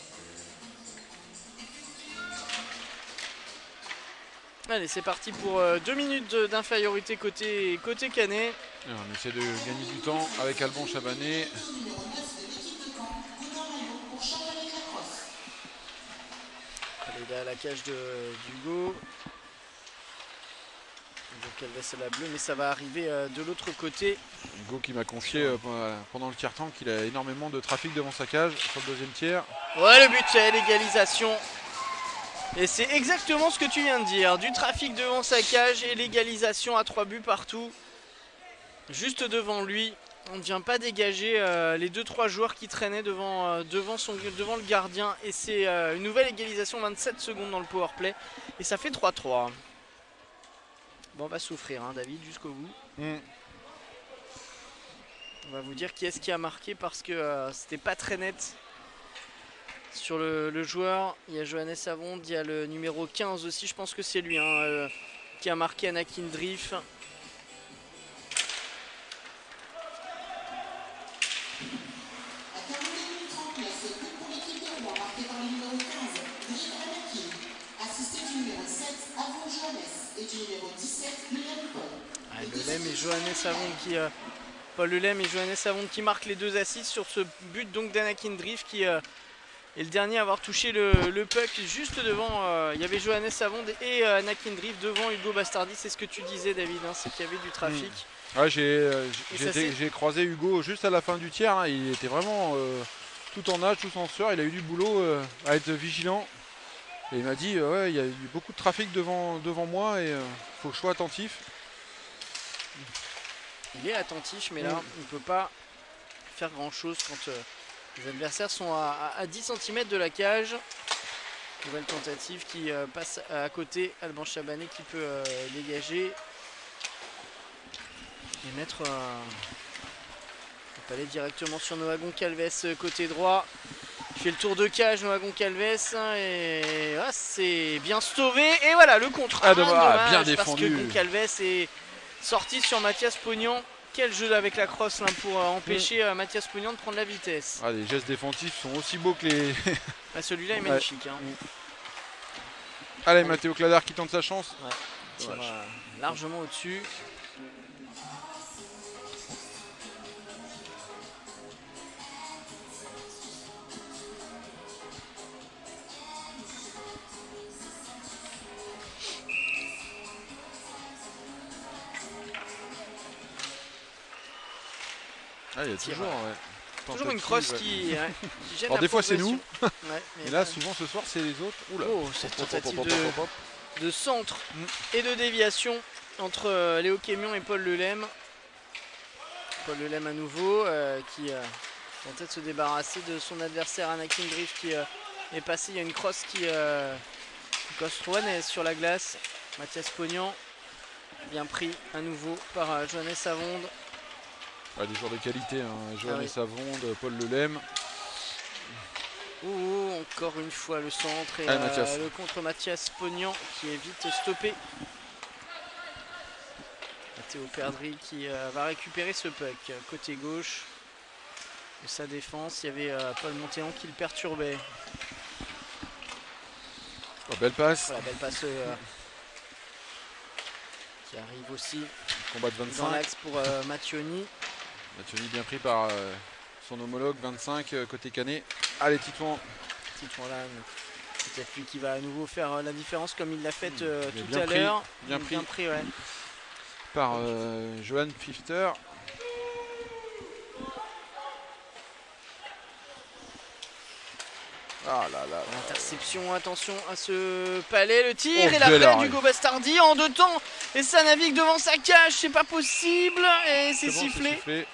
S2: Allez, c'est parti pour 2 minutes d'infériorité côté Canet.
S1: On essaie de gagner du temps avec Alban Chabanet.
S2: Il est à la cage d'Hugo. Donc elle laisse la bleue, mais ça va arriver de l'autre côté.
S1: Hugo qui m'a confié pendant le tiers-temps qu'il a énormément de trafic devant sa cage sur le deuxième tiers.
S2: Ouais, le but c'est l'égalisation. Et c'est exactement ce que tu viens de dire. Du trafic devant sa cage et l'égalisation à 3 buts partout. Juste devant lui. On ne vient pas dégager les 2-3 joueurs qui traînaient devant le gardien. Et c'est une nouvelle égalisation, 27 secondes dans le powerplay. Et ça fait 3-3. Bon, on va souffrir, hein, David, jusqu'au bout. On va vous dire qui est-ce qui a marqué parce que c'était pas très net. Sur le joueur, il y a Johannes Savond, il y a le numéro 15 aussi, je pense que c'est lui hein, qui a marqué Anakin Drift. Lelem et Johannes Savond qui Paul Lelem et Johannes Savond qui marquent les 2 assists sur ce but donc d'Anakin Drift qui est le dernier à avoir touché le puck juste devant. Il y avait Johannes Savond et Anakin Drift devant Hugo Bastardi. C'est ce que tu disais, David, hein, c'est qu'il y avait du trafic.
S1: Ouais, j'ai croisé Hugo juste à la fin du tiers. Hein, il était vraiment tout en nage, tout en sueur. Il a eu du boulot à être vigilant. Et il m'a dit, ouais, il y a eu beaucoup de trafic devant moi et faut que je sois attentif.
S2: Il est attentif, mais là, il ne peut pas faire grand-chose quand les adversaires sont à 10 cm de la cage. Nouvelle tentative qui passe à côté. Alban Chabanais qui peut dégager et mettre le palais directement sur Noah Goncalves côté droit. Il fait le tour de cage Noah Goncalves et c'est bien sauvé. Et voilà le contre.
S1: Dommage, bien défendu.
S2: Parce que Goncalves est sorti sur Mathias Pognon. Quel jeu avec la crosse là, pour empêcher Mathias Pognon de prendre la vitesse.
S1: Les gestes défensifs sont aussi beaux que les...
S2: Celui-là est magnifique. Hein.
S1: Allez, Matteo Cladar qui tente sa chance.
S2: Tire largement au-dessus.
S1: Il y a
S2: toujours une crosse qui gêne.
S1: Alors des fois c'est nous,
S2: mais
S1: et là souvent ce soir c'est les autres. Oula.
S2: Cette tentative de centre et de déviation entre Léo Quémion et Paul Lelem. Paul Lelem à nouveau qui tentait de se débarrasser de son adversaire Anakin Drift qui est passé. Il y a une crosse qui coste Rouennais sur la glace. Mathias Pognon bien pris à nouveau par Johannes Savonde.
S1: Des joueurs de qualité, hein. Johannes Savonde, Paul Lelem.
S2: Encore une fois le centre et le contre Mathias Pognon qui est vite stoppé. Matteo Perdri qui va récupérer ce puck côté gauche de sa défense. Il y avait Paul Montéon qui le perturbait.
S1: Belle passe.
S2: Voilà, belle passe qui arrive aussi.
S1: Combat de 25.
S2: Dans l'axe pour Mattioni.
S1: Mattioni bien pris par son homologue 25 côté Canet. Allez, Titouan.
S2: Titouan là, peut-être lui qui va à nouveau faire la différence comme il l'a fait tout à l'heure.
S1: Bien pris
S2: ouais.
S1: Par Johan Pfifter.
S2: Interception, attention à ce palais, le tir et l'arrêt d'Hugo Bastardi en 2 temps. Et ça navigue devant sa cage, c'est pas possible. Et c'est sifflé.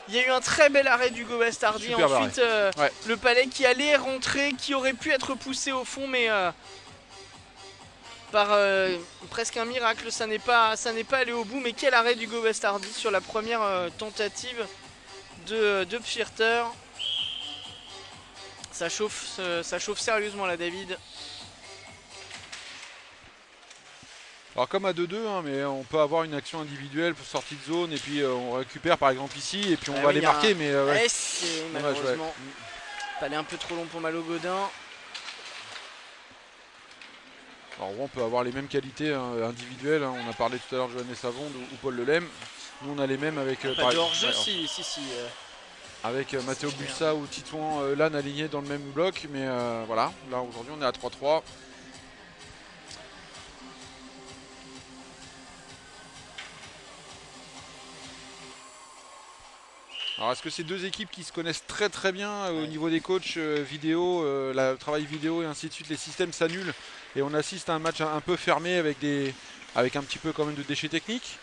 S2: Il y a eu un très bel arrêt d'Hugo Bastardi. Ensuite, le palais qui allait rentrer, qui aurait pu être poussé au fond, mais par presque un miracle, ça n'est pas allé au bout. Mais quel arrêt d'Hugo Bastardi sur la première tentative de Pfirter. Ça chauffe sérieusement là, David.
S1: Alors comme à 2-2, mais on peut avoir une action individuelle pour sortie de zone et puis on récupère par exemple ici et puis on va les marquer. Mais
S2: malheureusement, palais un peu trop long pour Malo Godin.
S1: Alors on peut avoir les mêmes qualités individuelles. On a parlé tout à l'heure de Johannes Savonde ou Paul Lelem. Nous on a les mêmes avec
S2: pas de hors-jeu, si.
S1: Avec Matteo Bussa ou Titouan Lannes alignés dans le même bloc. Mais voilà, là aujourd'hui on est à 3-3. Alors est-ce que ces deux équipes qui se connaissent très très bien au niveau des coachs vidéo, le travail vidéo et ainsi de suite, les systèmes s'annulent et on assiste à un match un peu fermé avec un petit peu quand même de déchets techniques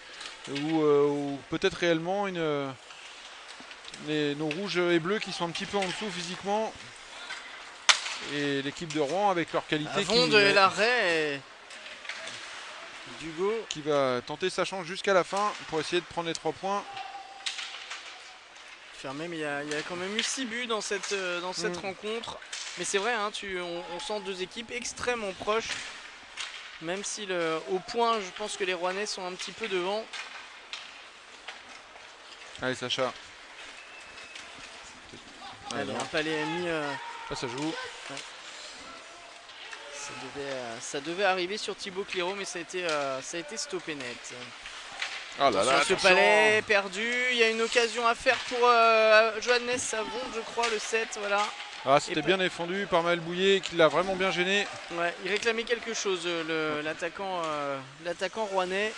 S1: ou peut-être réellement nos rouges et bleus qui sont un petit peu en dessous physiquement et l'équipe de Rouen avec leur qualité
S2: et l'arrêt d'Hugo
S1: qui va tenter sa chance jusqu'à la fin pour essayer de prendre les 3 points.
S2: Fermé, mais il y a quand même eu 6 buts dans cette rencontre. Mais c'est vrai, hein, on sent deux équipes extrêmement proches. Même si au point, je pense que les Rouennais sont un petit peu devant.
S1: Allez Sacha.
S2: Allez, un palais mis.
S1: Là ça joue.
S2: Ouais. Ça devait arriver sur Thibaut Clairaut, mais ça a été stoppé net. Ce palais perdu, il y a une occasion à faire pour Johannes Savonde, je crois, le 7, voilà.
S1: C'était bien défendu par Maël Bouillet qui l'a vraiment bien gêné.
S2: Ouais, il réclamait quelque chose, l'attaquant rouennais.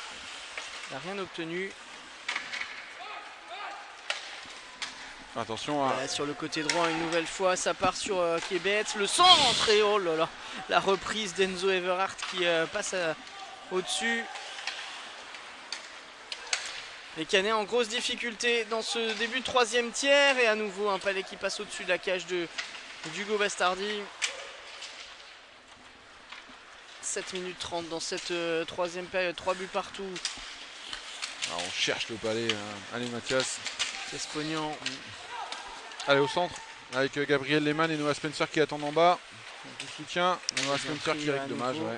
S2: Il n'a rien obtenu.
S1: Attention à...
S2: sur le côté droit une nouvelle fois, ça part sur Québec, le centre et oh là là, la reprise d'Enzo Everhart qui passe au-dessus. Les Canets en grosse difficulté dans ce début de troisième tiers et à nouveau un Palais qui passe au-dessus de la cage d'Hugo Bastardi. 7 minutes 30 dans cette troisième période, 3 buts partout.
S1: Alors on cherche le Palais, allez Mathias.
S2: Espognan.
S1: Allez au centre avec Gabriel Lehmann et Noah Spencer qui attendent en bas. On vous soutient. Noah Spencer qui règle dommage. Ouais.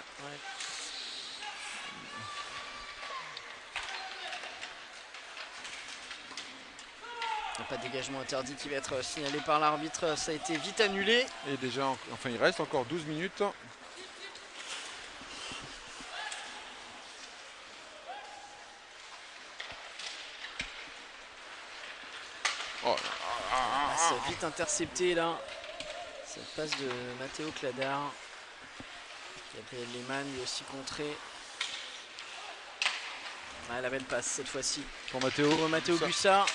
S2: Pas de dégagement interdit qui va être signalé par l'arbitre, ça a été vite annulé.
S1: Et déjà, enfin il reste encore 12 minutes.
S2: Oh, passe vite intercepté là. Cette passe de Matteo Cladard. Gabriel Lehmann lui aussi contré. Ah, la belle passe cette fois-ci.
S1: Pour Matteo
S2: Bussa.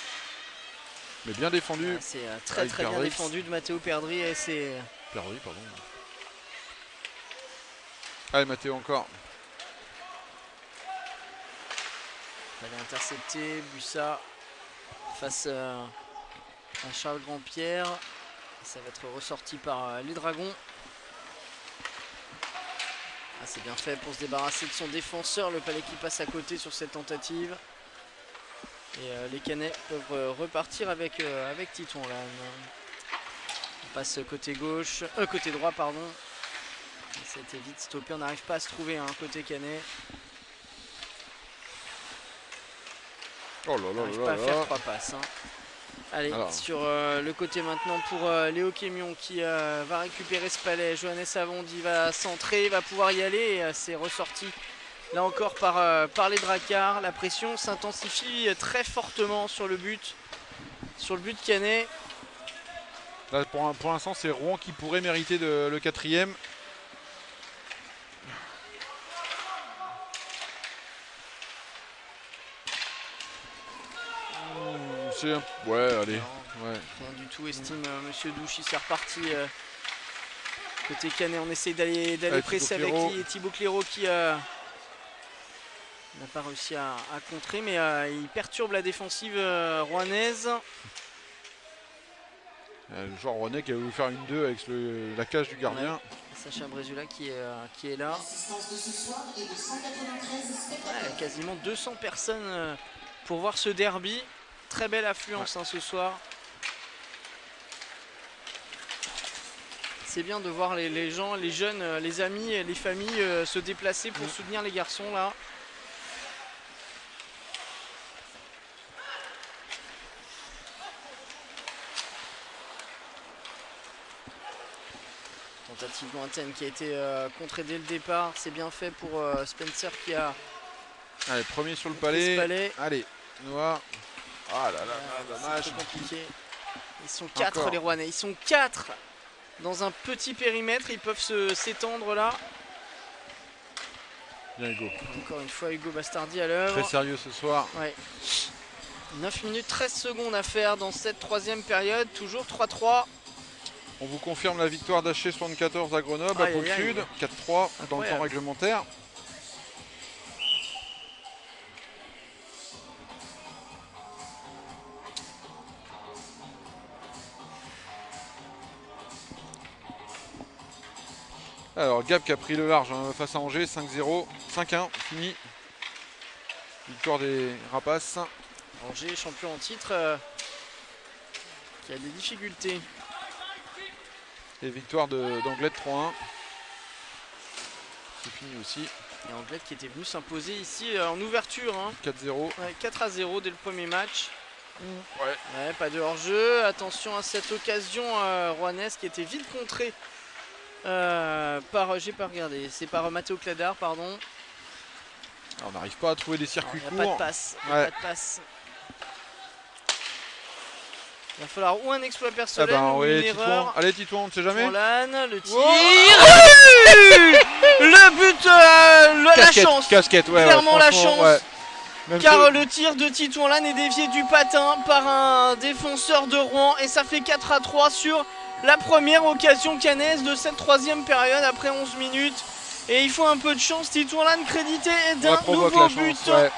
S1: Mais bien défendu.
S2: Ah, c'est très bien défendu de Matteo Perdri. Et c'est...
S1: Perdri, pardon. Allez Matteo encore.
S2: Elle est interceptée. Bussa face à Charles Grandpierre. Ça va être ressorti par les Dragons. Ah, c'est bien fait pour se débarrasser de son défenseur. Le Palais qui passe à côté sur cette tentative. Et les Canets peuvent repartir avec Titon là. On passe côté gauche, côté droit pardon. C'était vite stoppé, on n'arrive pas à se trouver côté Canet.
S1: Oh là là,
S2: on n'arrive pas à faire 3 passes. Allez, alors, sur le côté maintenant pour Léo Quémion qui va récupérer ce Palais. Johannes Avondi va centrer, va pouvoir y aller et c'est ressorti. Là encore par les Drakkar, la pression s'intensifie très fortement sur le but Canet.
S1: Là, pour l'instant, c'est Rouen qui pourrait mériter le 4e. Ouais, allez.
S2: Non,
S1: ouais.
S2: Rien du tout, estime Monsieur Douchy. C'est reparti. Côté Canet, on essaye d'aller presser avec Thibaut Clairaut qui n'a pas réussi à contrer, mais il perturbe la défensive rouennaise.
S1: Le joueur rouennais qui a voulu faire une 2 avec la cage du gardien.
S2: Ouais. Sacha Brezula qui est là. Ouais, quasiment 200 personnes pour voir ce derby. Très belle affluence ce soir. C'est bien de voir les gens, les jeunes, les amis, les familles se déplacer pour soutenir les garçons là. Tentative lointaine qui a été contrée dès le départ. C'est bien fait pour Spencer qui a...
S1: Allez, premier sur le Palais. Allez, Noah. Ah là là, dommage.
S2: C'est compliqué. Ils sont 4 les Rouennais. Ils sont 4 dans un petit périmètre. Ils peuvent s'étendre là.
S1: Bien Hugo.
S2: Encore une fois Hugo Bastardi à l'œuvre.
S1: Très sérieux ce soir.
S2: Ouais. 9 minutes 13 secondes à faire dans cette troisième période. Toujours 3-3.
S1: On vous confirme la victoire d'HC74 à Grenoble, à Pôle Sud. 4-3 dans le temps réglementaire. Alors Gap qui a pris le large face à Angers, 5-0, 5-1, fini. Victoire des Rapaces.
S2: Angers, champion en titre, qui a des difficultés.
S1: Et victoire d'Anglette 3-1. C'est fini aussi.
S2: Et Anglette qui était venu s'imposer ici en ouverture.
S1: 4-0.
S2: Ouais, 4-0 dès le premier match.
S1: Ouais,
S2: pas de hors-jeu. Attention à cette occasion rouennaise qui était vite contrée. J'ai pas regardé, c'est par Matteo Cladard, pardon.
S1: Alors, on n'arrive pas à trouver des circuits courts.
S2: Il n'y a pas de passe. Pas de passe. Il va falloir ou un exploit personnel ou une erreur.
S1: Allez Titouan, on ne sait jamais.
S2: Roland, le tir. Le but, la chance.
S1: Casquette,
S2: clairement la chance. car le tir de Titouan-Lannes est dévié du patin par un défenseur de Rouen et ça fait 4-3 sur la première occasion caennaise de cette troisième période après 11 minutes. Et il faut un peu de chance, Titouan-Lannes crédité d'un nouveau but.
S1: Ouais.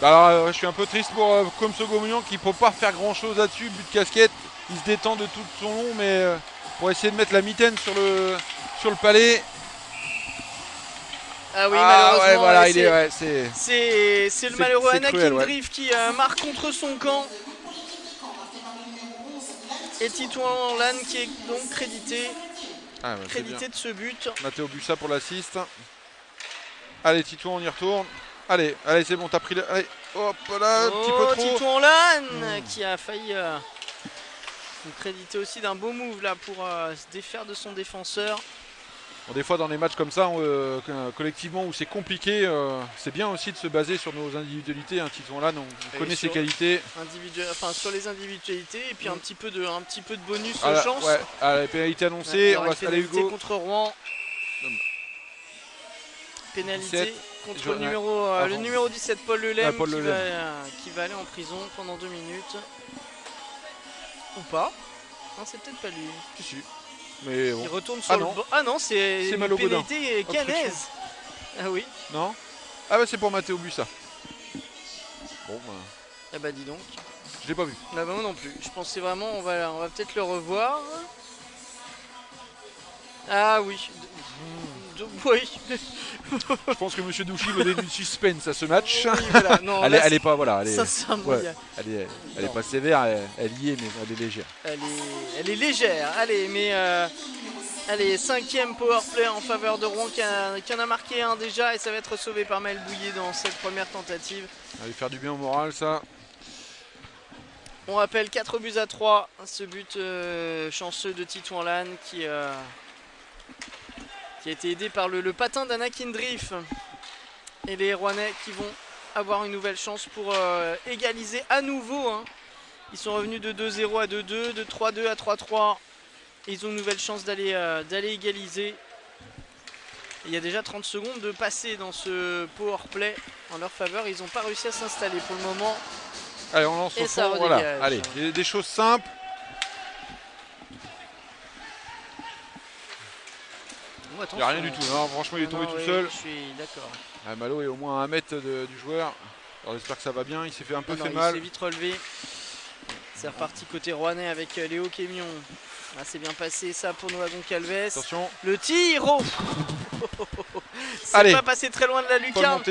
S1: Alors je suis un peu triste pour Comso-Gomagnan qui ne peut pas faire grand chose là-dessus, but de casquette, il se détend de tout son long mais pour essayer de mettre la mitaine sur le palais.
S2: Ah oui, malheureusement,
S1: ouais, voilà,
S2: c'est le malheureux Anakin Drift qui marque contre son camp. Et Titouan-Lannes qui est donc crédité de ce but.
S1: Matteo Bussa pour l'assist. Allez Titouan, on y retourne. Allez, c'est bon, t'as pris le... Allez, hop là, un petit peu trop.
S2: Titouan-Lannes qui a failli nous créditer aussi d'un beau move là pour se défaire de son défenseur.
S1: Bon, des fois dans les matchs comme ça, collectivement où c'est compliqué, c'est bien aussi de se baser sur nos individualités. Hein, Titouan-Lannes, on connaît ses qualités.
S2: Sur les individualités et puis un petit peu de bonus chance.
S1: Ouais, la pénalité annoncée, on va se aller Hugo.
S2: Contre Rouen. Pénalité contre le numéro 17, Paul Lelem, qui va aller en prison pendant 2 minutes. Ou pas. Non, c'est peut-être pas lui.
S1: Si. Mais bon.
S2: Il retourne sur le banc. Ah non, c'est une pénalité caennaise. Ah oui.
S1: Non. Ah bah c'est pour Matteo Bussa. Bon bah.
S2: Ah bah dis donc.
S1: Je l'ai pas vu.
S2: Bah moi non plus. Je pensais vraiment on va peut-être le revoir. Ah oui. Oui.
S1: Je pense que Monsieur Douchy veut donner du suspense à ce match.
S2: Oui, voilà. Non,
S1: elle est pas, voilà, elle est pas sévère, elle y est, mais elle est légère.
S2: Elle est légère. Allez, mais allez, 5e powerplay en faveur de Rouen qui en a marqué un déjà et ça va être sauvé par Maël Bouillet dans cette première tentative.
S1: Ça va faire du bien au moral, ça.
S2: On rappelle 4-3, ce but chanceux de Titouan-Lannes qui a été aidé par le patin d'Anakin Drift. Et les Rouennais qui vont avoir une nouvelle chance pour égaliser à nouveau. Hein. Ils sont revenus de 2-0 à 2-2, de 3-2 à 3-3. Et ils ont une nouvelle chance d'aller égaliser. Et il y a déjà 30 secondes de passer dans ce power play en leur faveur. Ils n'ont pas réussi à s'installer pour le moment.
S1: Allez, on lance au fond, voilà. Allez, des choses simples. Il n'y a rien du tout, non, franchement il est tombé tout seul.
S2: Je suis d'accord.
S1: Malo est au moins à 1 mètre du joueur. Alors j'espère que ça va bien, il s'est fait un peu mal.
S2: Il s'est vite relevé. C'est reparti côté rouennais avec Léo Kémion. Ah, c'est bien passé ça pour Noah Goncalves.
S1: Attention.
S2: Le tir. C'est pas passé très loin de la lucarne.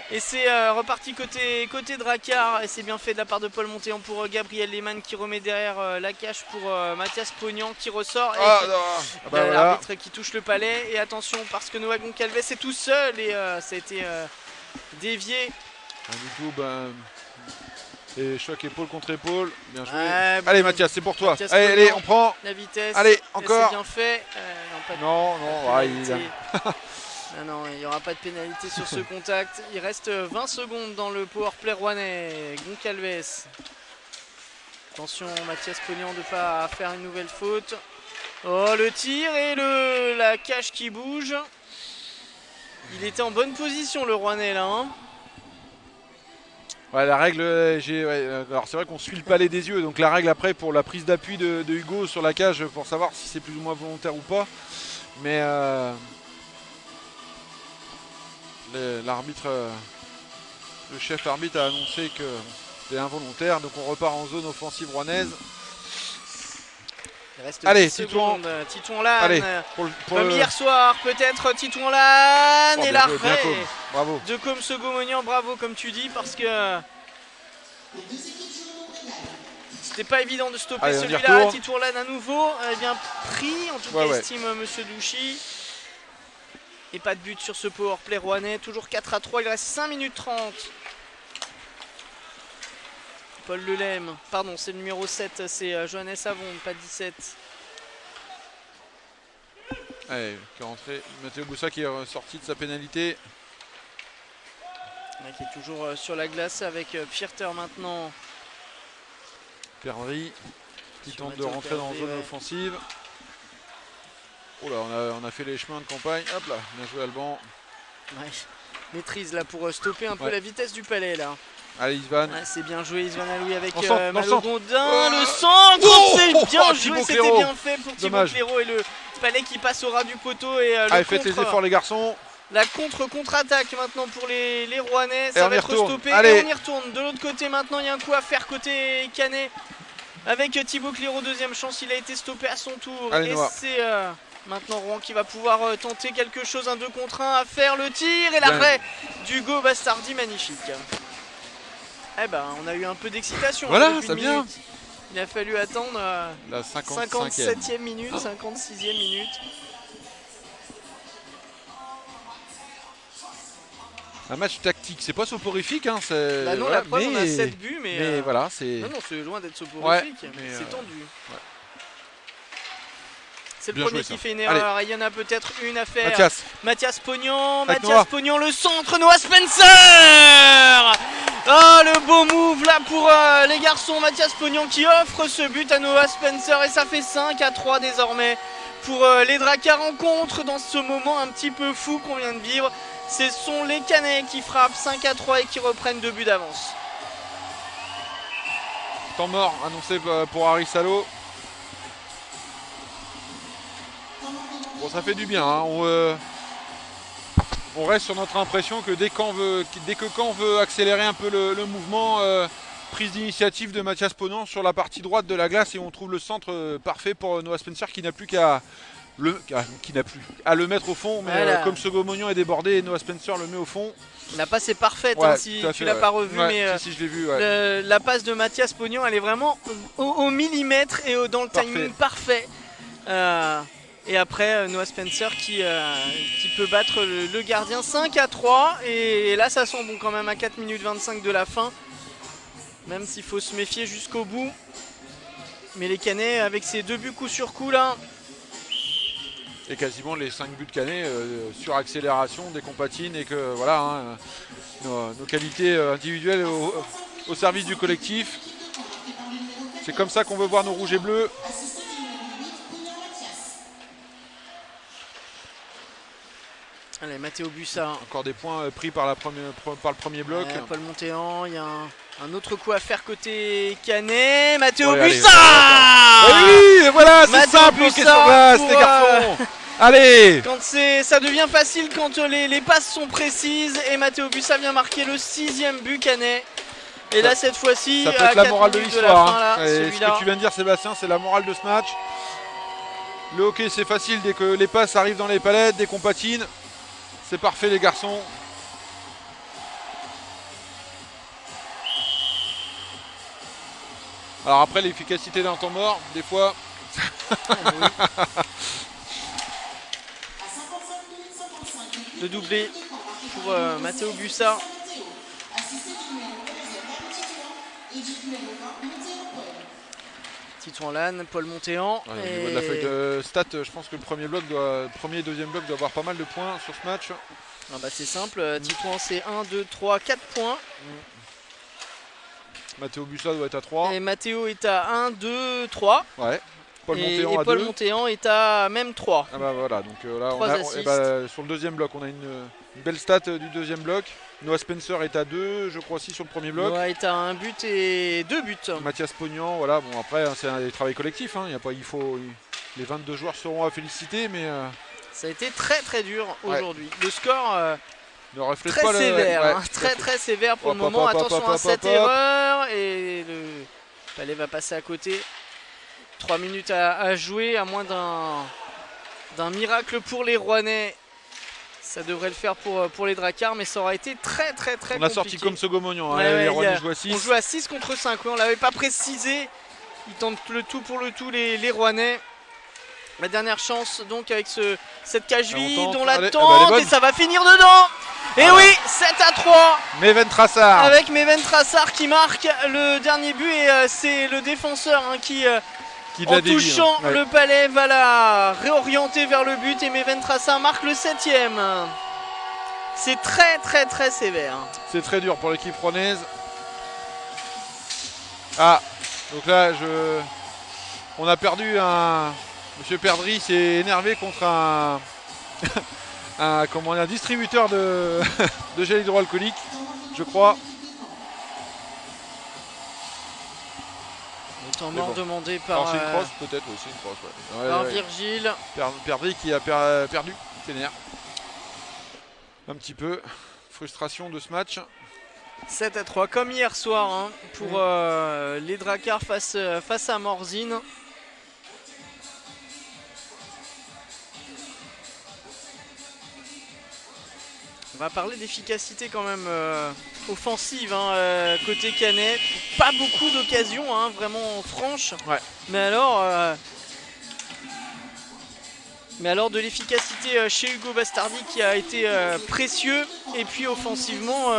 S2: Et c'est reparti côté Drakkar. Et c'est bien fait de la part de Paul Montéan pour Gabriel Lehmann qui remet derrière la cage pour Mathias Pognan qui ressort. L'arbitre qui touche le palais. Et attention parce que Noah Goncalves est tout seul et ça a été dévié.
S1: Du coup, et choc épaule contre épaule, bien joué. Allez Mathias, c'est pour toi. Allez, on prend.
S2: La vitesse.
S1: Allez, encore.
S2: C'est bien fait.
S1: Non,
S2: non, il n'y aura pas de pénalité sur ce contact. Il reste 20 secondes dans le powerplay rouennais. Goncalves. Attention, Mathias Pognan de ne pas faire une nouvelle faute. Oh, le tir et la cage qui bouge. Il était en bonne position le rouennais là. Hein.
S1: Ouais, la règle, alors c'est vrai qu'on suit le palais des yeux, donc la règle après pour la prise d'appui de Hugo sur la cage pour savoir si c'est plus ou moins volontaire ou pas. Mais l'arbitre, le chef arbitre a annoncé que c'était involontaire, donc on repart en zone offensive rouennaise.
S2: Il reste 10 secondes. Titouan-Lannes, comme hier soir, peut-être Titouan-Lannes et l'arrêt de Comso-Gomagnan. Bravo, comme tu dis, parce que c'était pas évident de stopper celui-là. Titouan-Lannes à nouveau, bien pris, en tout cas, estime Monsieur Douchy. Et pas de but sur ce powerplay rouennais. Toujours 4-3, il reste 5 minutes 30. Paul Lelem, pardon, c'est le numéro 7, c'est Johannes Avon, pas 17.
S1: Allez, qui est rentré. Matteo Bussa qui est sorti de sa pénalité.
S2: Qui est toujours sur la glace avec Pfirter maintenant.
S1: Pierre-Henri qui tente de rentrer dans la zone offensive. Oh là, on a fait les chemins de campagne. Hop là, bien joué Alban.
S2: Maîtrise là pour stopper un peu la vitesse du palais là.
S1: Allez Isvan.
S2: Ah, c'est bien joué Isvan Aloui avec
S1: Malo
S2: Gondin. Le centre, c'est bien joué, c'était
S1: Clairaut.
S2: bien fait pour Thibaut Clairaut et le palais qui passe au ras du poteau. Et
S1: allez, faites les efforts les garçons.
S2: La contre-attaque maintenant pour les Rouennais, ça va être stoppé.
S1: Allez.
S2: Et on y retourne. De l'autre côté maintenant, il y a un coup à faire côté Canet. Avec Thibaut Clairaut, deuxième chance, il a été stoppé à son tour.
S1: Allez,
S2: et c'est maintenant Rouen qui va pouvoir tenter quelque chose, un 2 contre 1 à faire le tir. Et l'arrêt d'Hugo Bastardi, magnifique. Eh ben, on a eu un peu d'excitation.
S1: Voilà, ça vient.
S2: Il a fallu attendre
S1: la
S2: 57e minute, 56e minute.
S1: Un match tactique, c'est pas soporifique. Hein,
S2: bah non,
S1: voilà,
S2: la preuve, on a 7 buts, mais
S1: voilà, c'est.
S2: Non, c'est loin d'être soporifique,
S1: mais
S2: c'est tendu.
S1: Ouais.
S2: C'est le
S1: bien
S2: premier
S1: joué,
S2: qui fait une erreur. Il y en a peut-être une à faire. Mathias Pognon, le centre, Noah Spencer. Oh, le beau move là pour les garçons. Mathias Pognon qui offre ce but à Noah Spencer et ça fait 5-3 désormais pour les Dracars en contre dans ce moment un petit peu fou qu'on vient de vivre. Ce sont les Canets qui frappent 5-3 et qui reprennent 2 buts d'avance.
S1: Temps mort annoncé pour Harry Salo. Bon, ça fait du bien. Hein. On reste sur notre impression que dès que Caen veut accélérer un peu le mouvement, prise d'initiative de Mathias Pognon sur la partie droite de la glace et on trouve le centre parfait pour Noah Spencer qui n'a plus qu'à le mettre au fond. Mais
S2: voilà.
S1: Comme Sogomonian est débordé, Noah Spencer le met au fond.
S2: La passe est parfaite,
S1: ouais,
S2: si tu l'as pas revu, mais
S1: si, je l'ai vu.
S2: La passe de Mathias Pognon, elle est vraiment au millimètre et dans le timing parfait. Et après Noah Spencer qui peut battre le gardien 5-3 et là ça sent bon quand même à 4 minutes 25 de la fin, même s'il faut se méfier jusqu'au bout. Mais les Canets avec ces 2 buts coup sur coup là.
S1: Et quasiment les 5 buts de Canet sur accélération dès qu'on patine et que voilà hein, nos qualités individuelles au service du collectif. C'est comme ça qu'on veut voir nos rouges et bleus.
S2: Allez, Matteo Bussa.
S1: Encore des points pris par le premier bloc.
S2: Paul Montéan, il y a un autre coup à faire côté Canet. Matteo Bussa.
S1: Oui, voilà, c'est simple, ok, sur glace, les garçons. Allez.
S2: Quand ça devient facile quand les passes sont précises et Matteo Bussa vient marquer le 6e but Canet. Et là cette fois-ci,
S1: ça peut être la morale de l'histoire.
S2: Ce
S1: que tu viens de dire Sébastien, c'est la morale de ce match. Le hockey c'est facile dès que les passes arrivent dans les palettes, dès qu'on patine. C'est parfait les garçons. Alors après l'efficacité d'un temps mort, des fois.
S2: Le doublé pour Matteo Bussa. Titouan Lannes, Paul Montéan.
S1: Au niveau de la feuille de stats, je pense que le premier et deuxième bloc doit avoir pas mal de points sur ce match.
S2: Ah bah c'est simple, Titouan c'est 1, 2, 3, 4 points.
S1: Matteo Bussa doit être à 3.
S2: Et Matteo est à 1, 2, 3.
S1: Ouais. Paul Montéan
S2: et
S1: à
S2: Paul
S1: 2.
S2: Montéan est à même 3.
S1: Ah bah voilà, donc là sur le deuxième bloc, on a une belle stat du deuxième bloc. Noah Spencer est à 2, je crois aussi sur le premier bloc.
S2: Noah est à 1 but et 2 buts.
S1: Mathias Pognon, voilà, bon après c'est un travail collectif, hein. Les 22 joueurs seront à féliciter, mais
S2: ça a été très très dur aujourd'hui. Le score
S1: ne reflète
S2: très
S1: pas
S2: sévère, très sévère pour le moment. Attention à cette erreur et le palais va passer à côté. 3 minutes à jouer, à moins d'un miracle pour les Rouennais. Ça devrait le faire pour les Dracars, mais ça aura été très compliqué.
S1: On a sorti comme Sogomonian, les Rouennais jouent à 6.
S2: On joue à 6 contre 5, on ne l'avait pas précisé. Ils tentent le tout pour le tout, les Rouennais. La dernière chance donc avec cette cage vide, on l'attend et ça va finir dedans. Et oui, 7-3.
S1: Meven Trassard.
S2: Avec Meven Trassard qui marque le dernier but et c'est le défenseur qui en touchant le palais va la réorienter vers le but et Meven Trassard marque le 7e. C'est très sévère.
S1: C'est très dur pour l'équipe rouennaise. Ah, donc là on a perdu un... Monsieur Perdry s'est énervé contre un distributeur de gel hydroalcoolique, je crois.
S2: Le temps mort demandé par.
S1: Alors c'est une crosse peut-être aussi, une crosse. Ouais.
S2: Par Virgile.
S1: Perdry qui a perdu ses nerfs. Un petit peu. Frustration de ce match.
S2: 7-3 comme hier soir hein, pour les Drakkar face à Morzine. On va parler d'efficacité quand même offensive hein, côté Canet. Pas beaucoup d'occasions hein, vraiment franches.
S1: Ouais.
S2: Mais alors de l'efficacité chez Hugo Bastardi qui a été précieux. Et puis offensivement,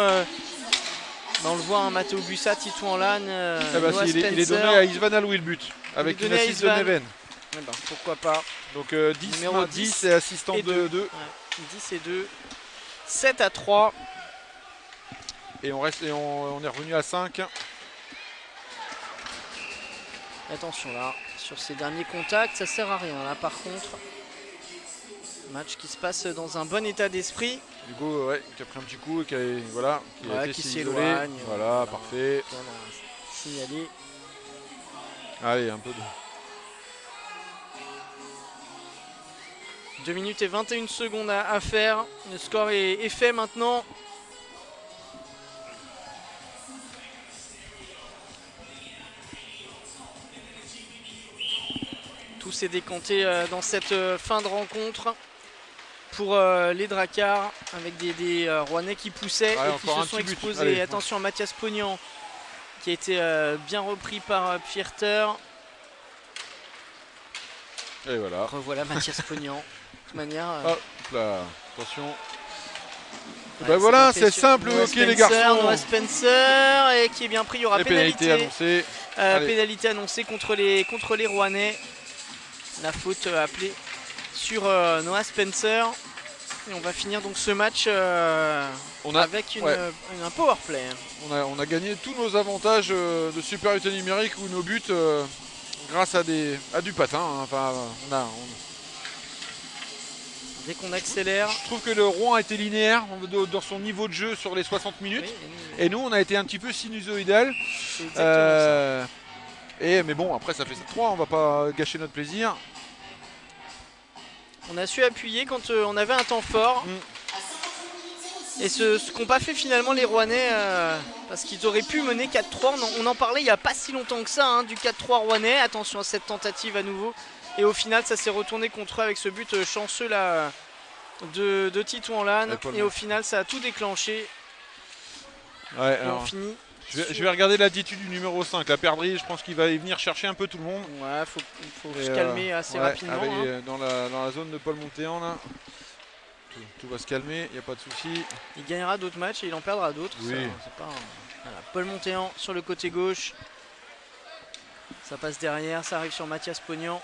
S2: on le voit, hein, Matteo Bussa, Titouan Lan,
S1: il est donné à Isvan Alou le but. Avec une assist de Neven.
S2: Eh ben, pourquoi pas.
S1: Donc 10 et assistant de 2.
S2: Ouais, 10 et 2. 7-3.
S1: Et on est revenu à 5.
S2: Attention là, sur ces derniers contacts, ça sert à rien là par contre. Match qui se passe dans un bon état d'esprit.
S1: Hugo qui a pris un petit coup et qui
S2: s'éloigne.
S1: Voilà, parfait.
S2: Signalé.
S1: Allez, un peu de...
S2: 2 minutes et 21 secondes à faire. Le score est fait maintenant. Tout s'est décanté dans cette fin de rencontre pour les Drakkar avec des Rouennais qui poussaient et qui se sont exposés. Allez, attention à Mathias Pognan qui a été bien repris par Pfierter.
S1: Et voilà.
S2: Revoilà Mathias Pognan. De toute manière.
S1: Hop là, attention. Ben voilà, c'est simple, ok les garçons.
S2: Noah Spencer et qui est bien pris. Il y aura pénalité
S1: annoncée.
S2: Pénalité annoncée contre les Rouennais. La faute appelée sur Noah Spencer. Et on va finir donc ce match avec un power play.
S1: On a gagné tous nos avantages de supériorité numérique ou nos buts grâce à du patin. Hein. Enfin,
S2: Dès qu'on accélère.
S1: Je trouve que le Rouen a été linéaire dans son niveau de jeu sur les 60 minutes. Oui, et nous, on a été un petit peu sinusoïdal.
S2: C'est exactement ça.
S1: Mais bon, après, ça fait 3, on va pas gâcher notre plaisir.
S2: On a su appuyer quand on avait un temps fort. Et ce qu'ont pas fait finalement les Rouennais, parce qu'ils auraient pu mener 4-3. On en parlait il n'y a pas si longtemps que ça, hein, du 4-3 Rouennais. Attention à cette tentative à nouveau. Et au final, ça s'est retourné contre eux avec ce but chanceux là de Titouan Lan. Et au final, ça a tout déclenché.
S1: Ouais,
S2: et on finit.
S1: Je vais regarder l'attitude du numéro 5, la perdrie. Je pense qu'il va venir chercher un peu tout le monde.
S2: Ouais, faut se calmer assez rapidement.
S1: Dans la zone de Paul Montéan, là. Tout va se calmer, il n'y a pas de souci.
S2: Il gagnera d'autres matchs et il en perdra d'autres.
S1: Oui.
S2: Voilà, Paul Montéan sur le côté gauche. Ça passe derrière, ça arrive sur Mathias Pognan.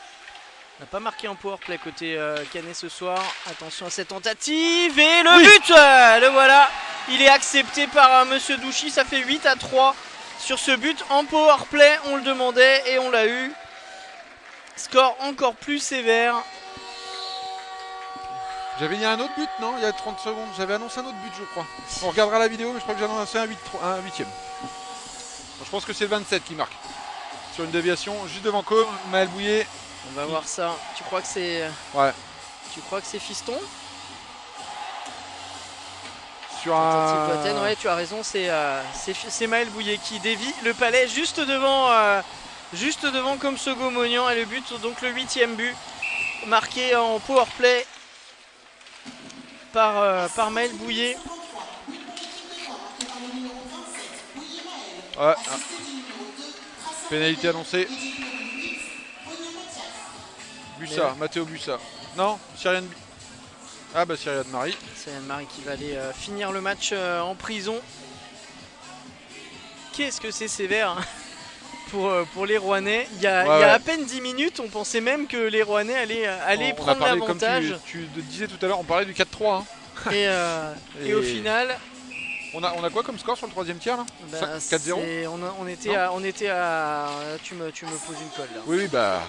S2: On n'a pas marqué en powerplay côté Canet ce soir. Attention à cette tentative. Et le but, le voilà. Il est accepté par Monsieur Douchy. Ça fait 8-3 sur ce but en powerplay. On le demandait et on l'a eu. Score encore plus sévère.
S1: J'avais dit un autre but, non? Il y a 30 secondes. J'avais annoncé un autre but, je crois. On regardera la vidéo, mais je crois que j'ai annoncé un 8e. Je pense que c'est le 27 qui marque. Sur une déviation, juste devant Com, Maël Bouillet.
S2: On va voir ça. Tu crois que c'est...
S1: Ouais.
S2: Tu crois que c'est Fiston?
S1: Sur un...
S2: Ouais, tu as raison, c'est Maël Bouillet qui dévie le palais juste devant Komsogo Mognan et le but, donc le 8e but marqué en powerplay par Maël Bouillet.
S1: Ouais. Pénalité annoncée. Bussa, Matteo Bussa. Non, Cyriane. Ah bah Cyriane Marie.
S2: Cyriane Marie qui va aller finir le match en prison. Qu'est-ce que c'est sévère hein, pour les Rouennais. Il y a à peine 10 minutes, on pensait même que les Rouennais allaient prendre l'avantage.
S1: Comme tu disais tout à l'heure, on parlait du 4-3. Hein.
S2: Et au final...
S1: On a quoi comme score sur le 3e tiers là? 4-0.
S2: On était à... Tu me poses une colle là.
S1: Oui, bah...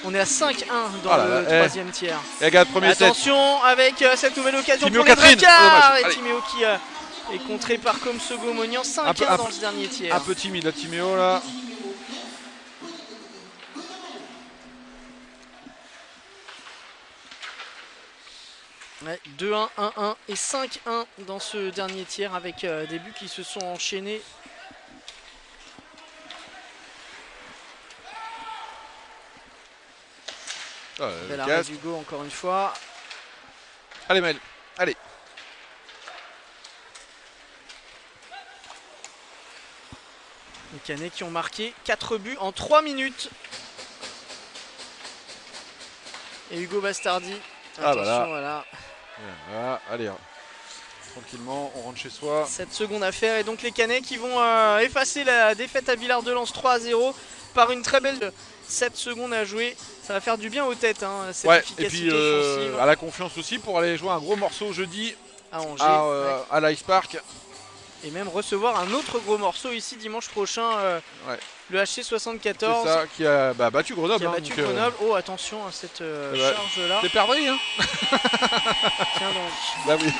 S2: On est à 5-1 dans le 3e tiers.
S1: Et regarde, premier set.
S2: Attention avec cette nouvelle occasion
S1: Timéo
S2: pour les Drakkar. Et
S1: Allez.
S2: Timéo qui est contré par Komsogo Mognan. 5-1 dans ce dernier tiers.
S1: Un peu timide là, Timéo là.
S2: Ouais, 2-1, 1-1 et 5-1 dans ce dernier tiers avec des buts qui se sont enchaînés. Bel arrêt d'Hugo encore une fois.
S1: Allez Maël, allez.
S2: Les Canets qui ont marqué 4 buts en 3 minutes. Et Hugo Bastardi. Attention, voilà.
S1: Voilà, allez. Tranquillement, on rentre chez soi.
S2: 7 secondes à faire. Et donc les Canets qui vont effacer la défaite à Villard-de-Lans 3-0 par une très belle 7 secondes à jouer. Ça va faire du bien aux têtes, hein, cette efficacité
S1: et puis
S2: offensive.
S1: à la confiance aussi pour aller jouer un gros morceau jeudi
S2: à Angers,
S1: à l'Ice Park.
S2: Et même recevoir un autre gros morceau ici dimanche prochain, le HC 74.
S1: C'est ça, qui a battu Grenoble.
S2: Qui a battu Grenoble. Oh, attention à cette charge-là.
S1: C'est perdri, hein.
S2: Tiens donc.
S1: Bah oui.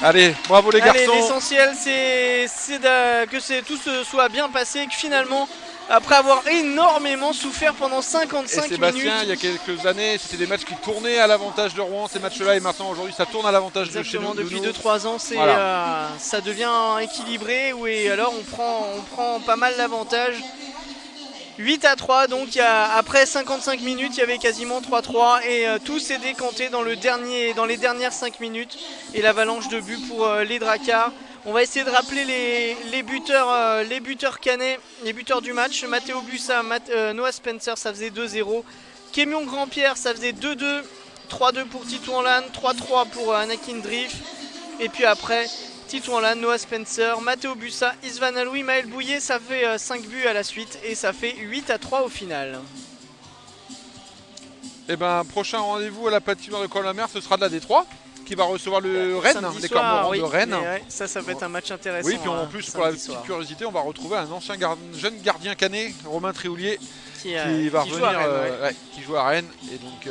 S1: Allez, bravo les garçons.
S2: L'essentiel, c'est que tout se soit bien passé, que finalement, après avoir énormément souffert pendant 55 minutes.
S1: Sébastien, il y a quelques années, c'était des matchs qui tournaient à l'avantage de Rouen, ces matchs-là, et maintenant aujourd'hui ça tourne à l'avantage de chez nous.
S2: Depuis 2-3 ans, ça devient équilibré, et alors on prend pas mal l'avantage. 8-3, donc après 55 minutes, il y avait quasiment 3-3 et tout s'est décanté dans les dernières 5 minutes et l'avalanche de buts pour les Dracars. On va essayer de rappeler les buteurs canets, les buteurs du match. Matteo Bussa, Noah Spencer, ça faisait 2-0. Kémion Grandpierre, ça faisait 2-2. 3-2 pour Titouan Lan, 3-3 pour Anakin Drift. Et puis après, Titouan Lan, Noah Spencer, Matteo Bussa, Isvan Aloui, Maël Bouillet, ça fait 5 buts à la suite et ça fait 8-3 au final.
S1: Et prochain rendez-vous à la patinoire de Colomber, ce sera de la D3 qui va recevoir le Rennes, les Cormorans de Rennes.
S2: Ça va être un match intéressant.
S1: Oui, puis en plus, pour la petite curiosité, on va retrouver un ancien jeune gardien canet, Romain Trioulier, qui va revenir, qui joue à Rennes. Et donc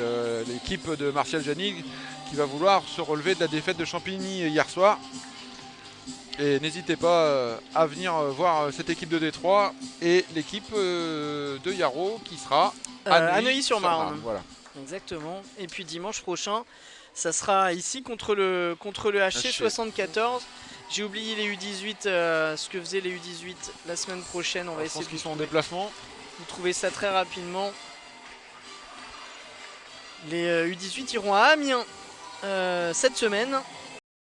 S1: l'équipe de Martial Janig qui va vouloir se relever de la défaite de Champigny hier soir. Et n'hésitez pas à venir voir cette équipe de Détroit et l'équipe de Yarrow qui sera à Neuilly-sur-Marne. Voilà.
S2: Exactement. Et puis dimanche prochain, ça sera ici contre le HC 74. J'ai oublié les U18, ce que faisaient les U18 la semaine prochaine. On va essayer.
S1: Je pense qu'ils sont en déplacement.
S2: Vous trouvez ça très rapidement. Les U18 iront à Amiens cette semaine.